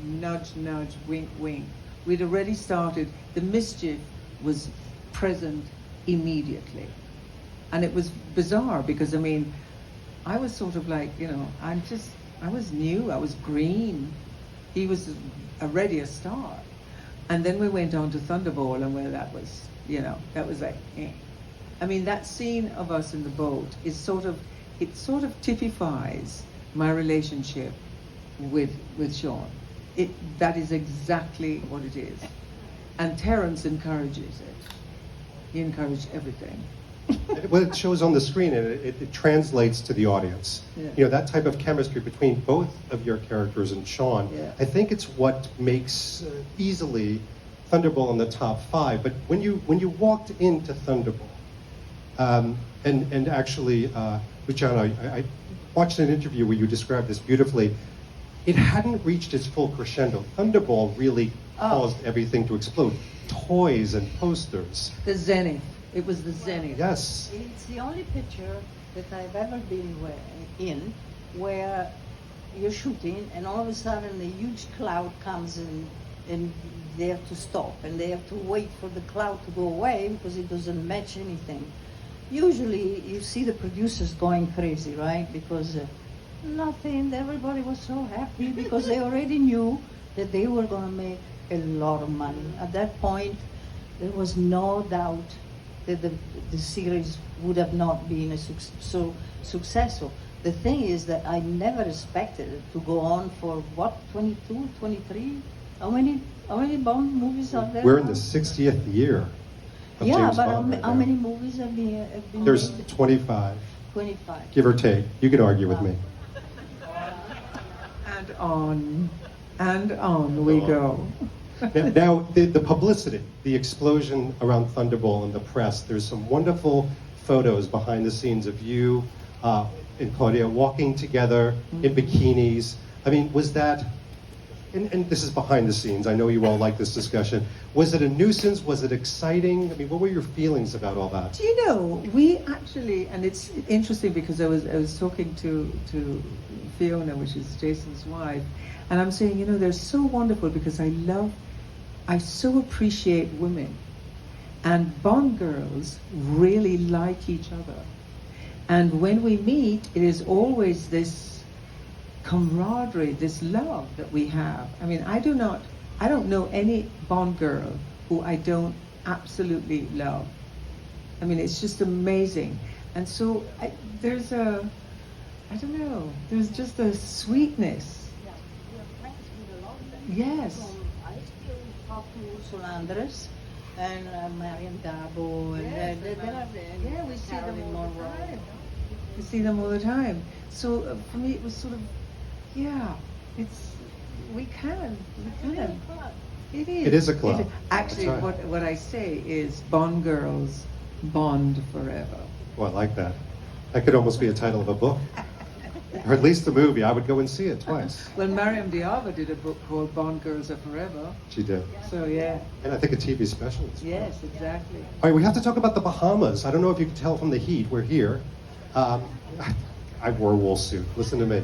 nudge, nudge, wink, wink. We'd already started, the mischief was present immediately. And it was bizarre because, I was sort of like, I was new, I was green. He was already a star. And then we went on to Thunderball, and where that was, that was like, eh. That scene of us in the boat is it sort of typifies my relationship with Sean. That is exactly what it is. And Terence encourages it. He encouraged everything. Well, it shows on the screen, and it translates to the audience. Yeah. That type of chemistry between both of your characters and Sean. Yeah. I think it's what makes easily Thunderball in the top 5. But when you walked into Thunderball, and actually, Luciana, I watched an interview where you described this beautifully. It hadn't reached its full crescendo. Thunderball really caused everything to explode. Toys and posters. The zenith. It was the zenith. Yes. It's the only picture that I've ever been in where you're shooting and all of a sudden a huge cloud comes in and they have to stop and they have to wait for the cloud to go away because it doesn't match anything. Usually you see the producers going crazy, right? Because nothing, everybody was so happy because they already knew that they were going to make a lot of money. At that point, there was no doubt that the series would have not been so successful. The thing is that I never expected it to go on for, 22, 23? How many Bond movies are there? We're in the 60th year of yeah, James but Bond right how now. many movies have been There's made? 25. 25. Give or take. You can argue with me. And on we go. Now, the publicity, the explosion around Thunderball in the press, there's some wonderful photos behind the scenes of you and Claudia walking together in bikinis. Was that, and this is behind the scenes, I know you all like this discussion, was it a nuisance? Was it exciting? What were your feelings about all that? We actually, and it's interesting because I was talking to Fiona, which is Jason's wife, and I'm saying, they're so wonderful because I so appreciate women. And Bond girls really like each other. And when we meet, it is always this camaraderie, this love that we have. I don't know any Bond girl who I don't absolutely love. It's just amazing. And so there's just a sweetness. Yeah, we're friends with a lot of them. Yes. I still talk to Ursula Andress and Marian Dabo, and we see them all the time. We see them all the time. So for me, it was sort of, we can. It is. It is a club. Actually, That's right. what I say is Bond girls bond forever. Well, I like that. That could almost be a title of a book. Or at least a movie. I would go and see it twice. Well, Mariam Diaba did a book called Bond Girls Are Forever. She did. So, yeah. And I think a TV special as well. Yes, exactly. All right, we have to talk about the Bahamas. I don't know if you can tell from the heat. We're here. I wore a wool suit. Listen to me.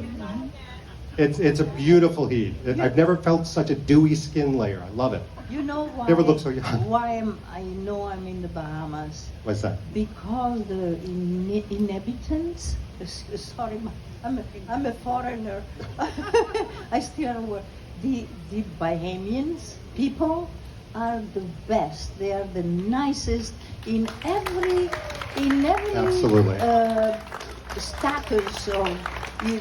It's a beautiful heat. I've never felt such a dewy skin layer. I love it. You know why? Never looked so young. Why I know I'm in the Bahamas? What's that? Because the inhabitants. Sorry, I'm a foreigner. I still don't work. The Bahamians people are the best. They are the nicest. in every Absolutely. status of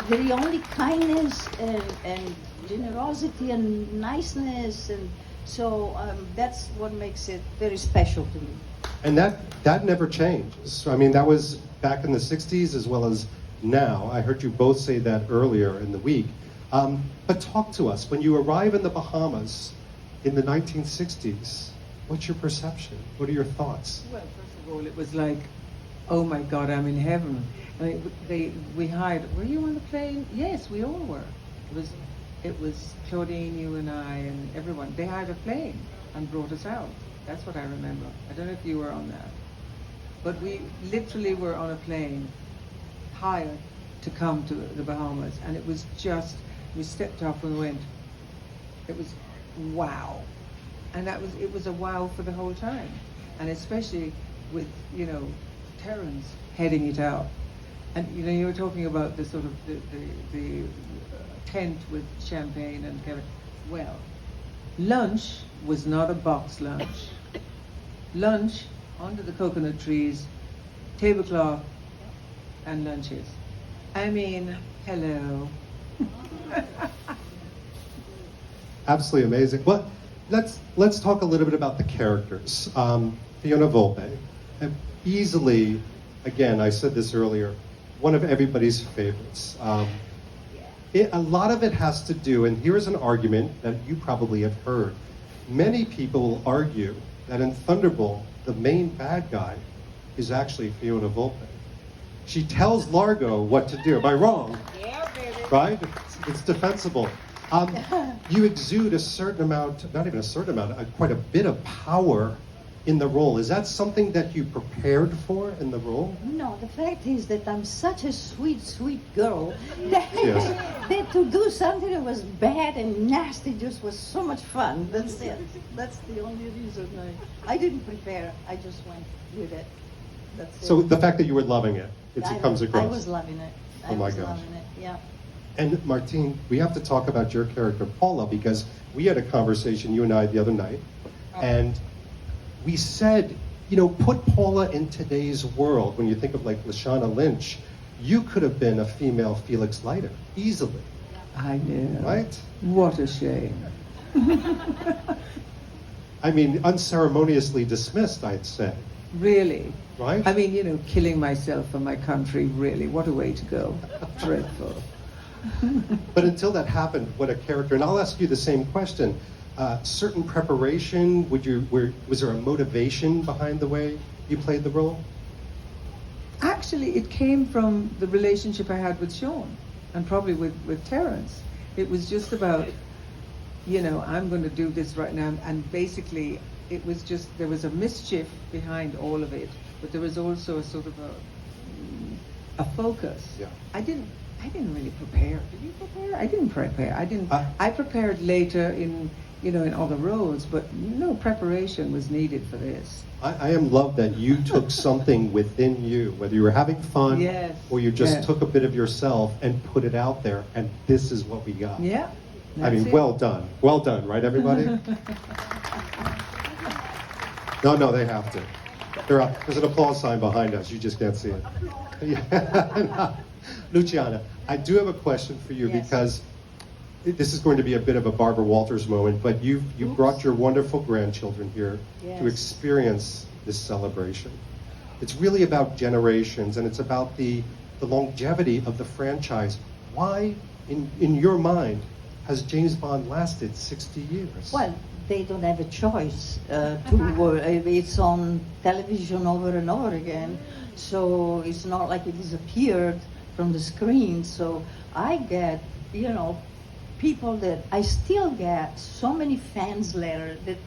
the only kindness and generosity and niceness, and so that's what makes it very special to me. And that never changes. I mean, that was back in the 60s as well as now. I heard you both say that earlier in the week. But talk to us. When you arrive in the Bahamas in the 1960s, what's your perception? What are your thoughts? Well, first of all, it was like, oh my God, I'm in heaven. I mean, we hired. Were you on the plane? Yes, we all were. It was Claudine, you and I, and everyone. They hired a plane and brought us out. That's what I remember. I don't know if you were on that, but we literally were on a plane, hired to come to the Bahamas, and it was just, we stepped off and went. It was wow, and it was a wow for the whole time, and especially with Terence heading it out. And you were talking about the sort of the tent with champagne and Kevin. Well, lunch was not a box lunch. Lunch under the coconut trees, tablecloth, and lunches. I mean, hello. Absolutely amazing. Well, let's talk a little bit about the characters. Fiona Volpe, easily, again, I said this earlier, one of everybody's favorites. A lot of it has to do, and here's an argument that you probably have heard. Many people will argue that in Thunderball, the main bad guy is actually Fiona Volpe. She tells Largo what to do. Am I wrong? Yeah, baby. Right? It's defensible. You exude a certain amount, not even a certain amount, quite a bit of power in the role. Is that something that you prepared for in the role? No, the fact is that I'm such a sweet, sweet girl that, Yes. that to do something that was bad and nasty just was so much fun. That's it. That's the only reason I didn't prepare. I just went with it. That's it. So the fact that you were loving it, it comes across. I was loving it. Oh my was gosh. loving it, yeah. And Martine, we have to talk about your character, Paula, because we had a conversation, you and I, the other night, and we said, put Paula in today's world. When you think of like Lashana Lynch, you could have been a female Felix Leiter, easily. I know. Right? What a shame. I mean, unceremoniously dismissed, I'd say. Really? Right? I mean, killing myself for my country, really. What a way to go. Dreadful. But until that happened, what a character. And I'll ask you the same question. Certain preparation, was there a motivation behind the way you played the role? Actually, it came from the relationship I had with Sean, and probably with Terence. It was just about, I'm going to do this right now. And basically, it was just, there was a mischief behind all of it, but there was also a sort of a focus. Yeah. I didn't really prepare. Did you prepare? I didn't prepare. I prepared later in other roles, but no preparation was needed for this. I am loved that you took something within you, whether you were having fun Yes. or you just Yes. took a bit of yourself and put it out there, and this is what we got. Yeah. I mean, that's it. well done. Well done, right, everybody? No, they have to. There's an applause sign behind us. You just can't see it. Yeah. Luciana, I do have a question for you because this is going to be a bit of a Barbara Walters moment, but you brought your wonderful grandchildren here to experience this celebration. It's really about generations, and it's about the longevity of the franchise. Why, in your mind, has James Bond lasted 60 years? Well, they don't have a choice it's on television over and over again, so it's not like it disappeared from the screen. So I get, people that I still get so many fans letters that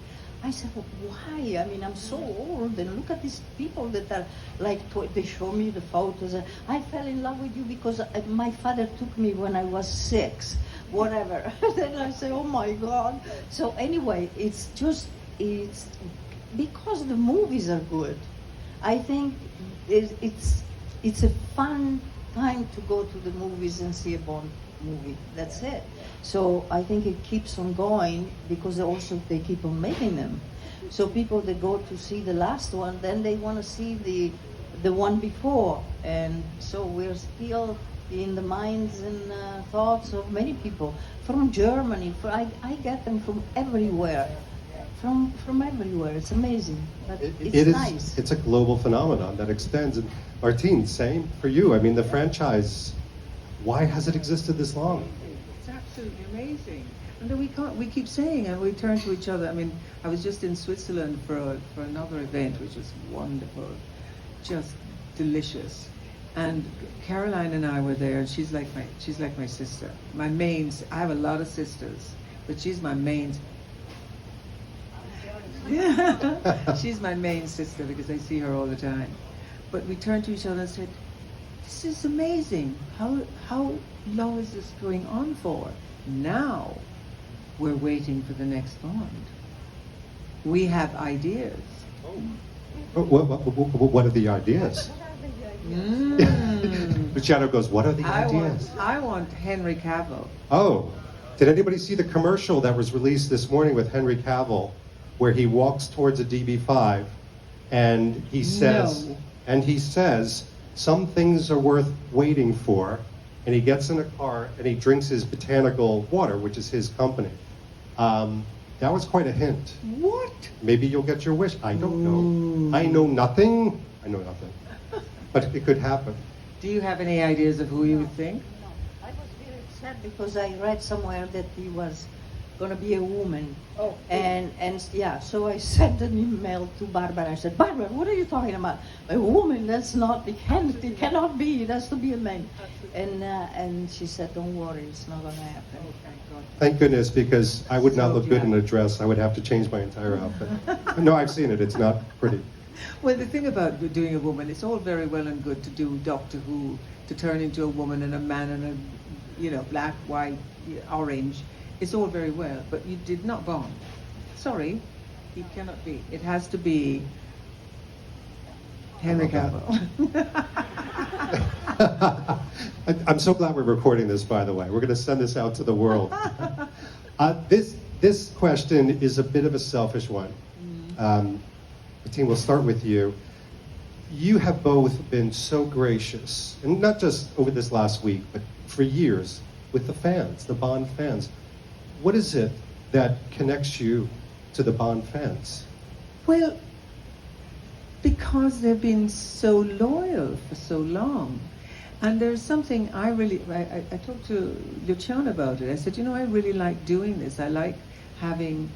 I said, well, why? I mean, I'm so old, and look at these people that are like, they show me the photos. I fell in love with you because my father took me when I was 6, whatever. Then I say, oh my God. So anyway, it's because the movies are good. I think it's a fun time to go to the movies and see a Bond movie. That's it. So I think it keeps on going because they keep on making them. So people that go to see the last one, then they want to see the one before. And so we're still in the minds and thoughts of many people from Germany. I get them from everywhere. From everywhere. It's amazing. But it's nice. It's a global phenomenon that extends. And Martine, same for you. I mean, the franchise, why has it existed this long? It's absolutely amazing. And then we keep saying, and we turn to each other. I mean, I was just in Switzerland for another event, which was wonderful, just delicious. And Caroline and I were there, and she's like my sister. I have a lot of sisters, but she's my main. She's my main sister because I see her all the time. But we turned to each other and said, "This is amazing. How long is this going on for?" Now we're waiting for the next Bond. We have ideas. What are the ideas? Luciana goes, what are the ideas? I want Henry Cavill. Oh, did anybody see the commercial that was released this morning with Henry Cavill, where he walks towards a DB5 and he says, some things are worth waiting for, and he gets in a car and he drinks his botanical water, which is his company. That was quite a hint. What? Maybe you'll get your wish. I don't know. I know nothing. But it could happen. Do you have any ideas of who you would think? No, I was very upset because I read somewhere that he was going to be a woman. Oh. And yeah, so I sent an email to Barbara. I said, Barbara, what are you talking about? A woman, that's not, it cannot be, it has to be a man. And she said, don't worry, it's not going to happen. Oh, thank God. Thank goodness, because I would not look good in a dress. I would have to change my entire outfit. No, I've seen it. It's not pretty. Well, the thing about doing a woman, it's all very well and good to do Doctor Who, to turn into a woman and a man and a, black, white, orange. It's all very well, but you did not Bond. Sorry, he cannot be. It has to be Henry Cavill. I'm so glad we're recording this, by the way. We're going to send this out to the world. This question is a bit of a selfish one. Martine, we'll start with you. You have both been so gracious, and not just over this last week, but for years, with the fans, the Bond fans. What is it that connects you to the Bond fans? Well, because they've been so loyal for so long. And there's something I talked to Luciana about it. I said, I really like doing this. I like having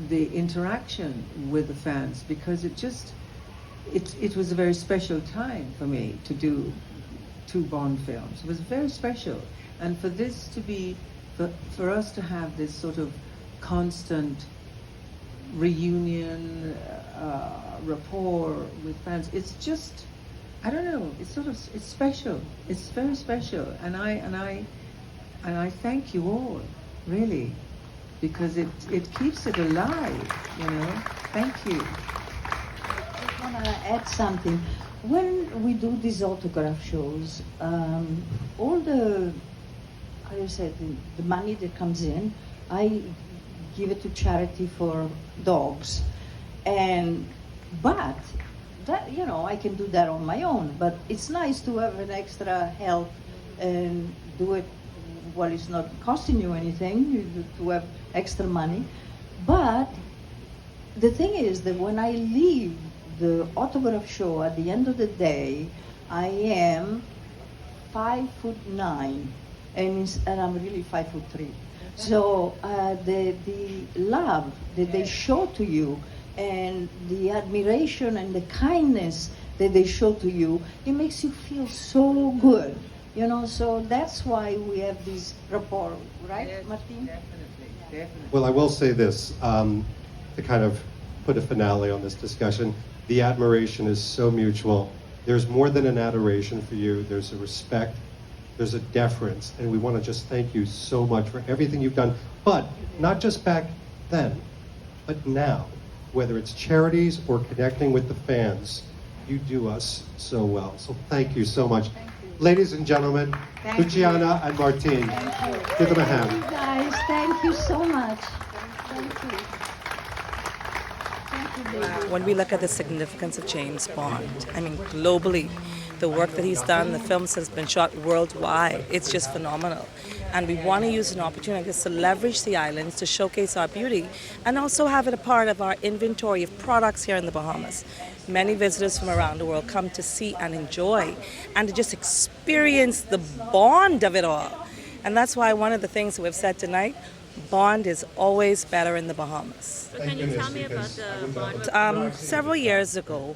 the interaction with the fans, because it was a very special time for me to do 2 Bond films. It was very special. And for this to be, for us to have this sort of constant reunion, rapport with fans, it's just, I don't know, it's special. It's very special. And I thank you all, really, because it keeps it alive, Thank you. I just want to add something. When we do these autograph shows, all the money that comes in, I give it to charity for dogs. But that, I can do that on my own. But it's nice to have an extra help and do it while it's not costing you anything, to have extra money. But the thing is that when I leave the autograph show, at the end of the day, I am 5'9", and I'm really 5'3". So the love that they show to you, and the admiration and the kindness that they show to you, it makes you feel so good. So that's why we have this rapport, right, yes, Martine? Definitely. Well, I will say this, to kind of put a finale on this discussion. The admiration is so mutual. There's more than an adoration for you. There's a respect. There's a deference. And we want to just thank you so much for everything you've done. But not just back then, but now. Whether it's charities or connecting with the fans, you do us so well. So thank you so much. Ladies and gentlemen, Luciana and Martine, give them a hand. Thank you guys, thank you so much. Thank you. When we look at the significance of James Bond, I mean, globally, the work that he's done, the films has been shot worldwide. It's just phenomenal. And we want to use an opportunity to leverage the islands to showcase our beauty and also have it a part of our inventory of products here in the Bahamas. Many visitors from around the world come to see and enjoy and to just experience the bond of it all. And that's why one of the things that we've said tonight, bond is always better in the Bahamas. So can you tell me about the bond? Several years ago,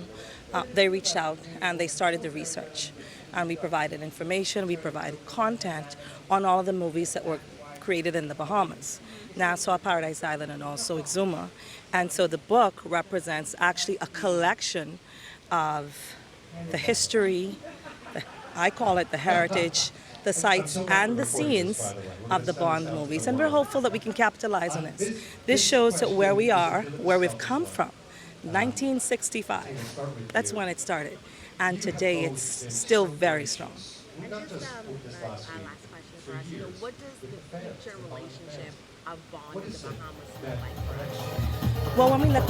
they reached out and they started the research. And we provided information, we provided content on all of the movies that were created in the Bahamas, Nassau, Paradise Island, and also Exuma. And so the book represents actually a collection of the history, I call it the heritage, the sights and the scenes of the Bond movies. And we're hopeful that we can capitalize on this. This shows that where we are, where we've come from, 1965, that's when it started. And today it's still very strong. And just my last question for us, what does the future relationship of Bond in the Bahamas look like for us? Well, when we look...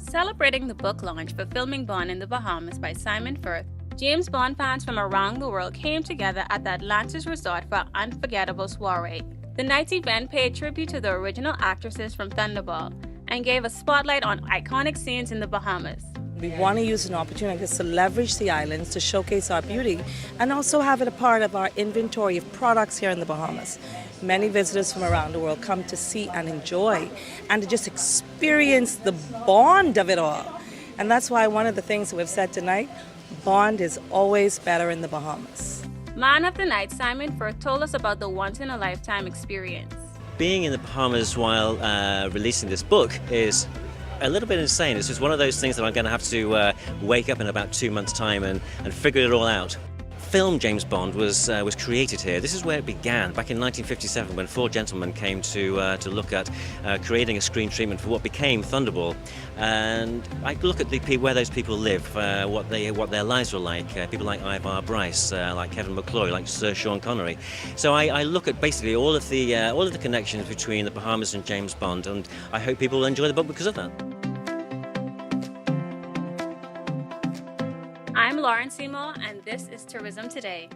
Celebrating the book launch for Filming Bond in the Bahamas by Simon Firth, James Bond fans from around the world came together at the Atlantis Resort for an unforgettable soiree. The night's event paid tribute to the original actresses from Thunderball and gave a spotlight on iconic scenes in the Bahamas. We want to use an opportunity to leverage the islands to showcase our beauty and also have it a part of our inventory of products here in the Bahamas. Many visitors from around the world come to see and enjoy and to just experience the bond of it all. And that's why one of the things that we've said tonight, bond is always better in the Bahamas. Man of the night Simon Firth told us about the once-in-a-lifetime experience. Being in the Bahamas while releasing this book is a little bit insane. It's just one of those things that I'm going to have to wake up in about 2 months' time and figure it all out. Film James Bond was created here. This is where it began, back in 1957, when 4 gentlemen came to look at creating a screen treatment for what became Thunderball. And I look at where those people live, what their lives were like. People like Ivar Bryce, like Kevin McCloy, like Sir Sean Connery. So I look at basically all of the connections between the Bahamas and James Bond, and I hope people will enjoy the book because of that. I'm Lauren Seymour, and this is Tourism Today.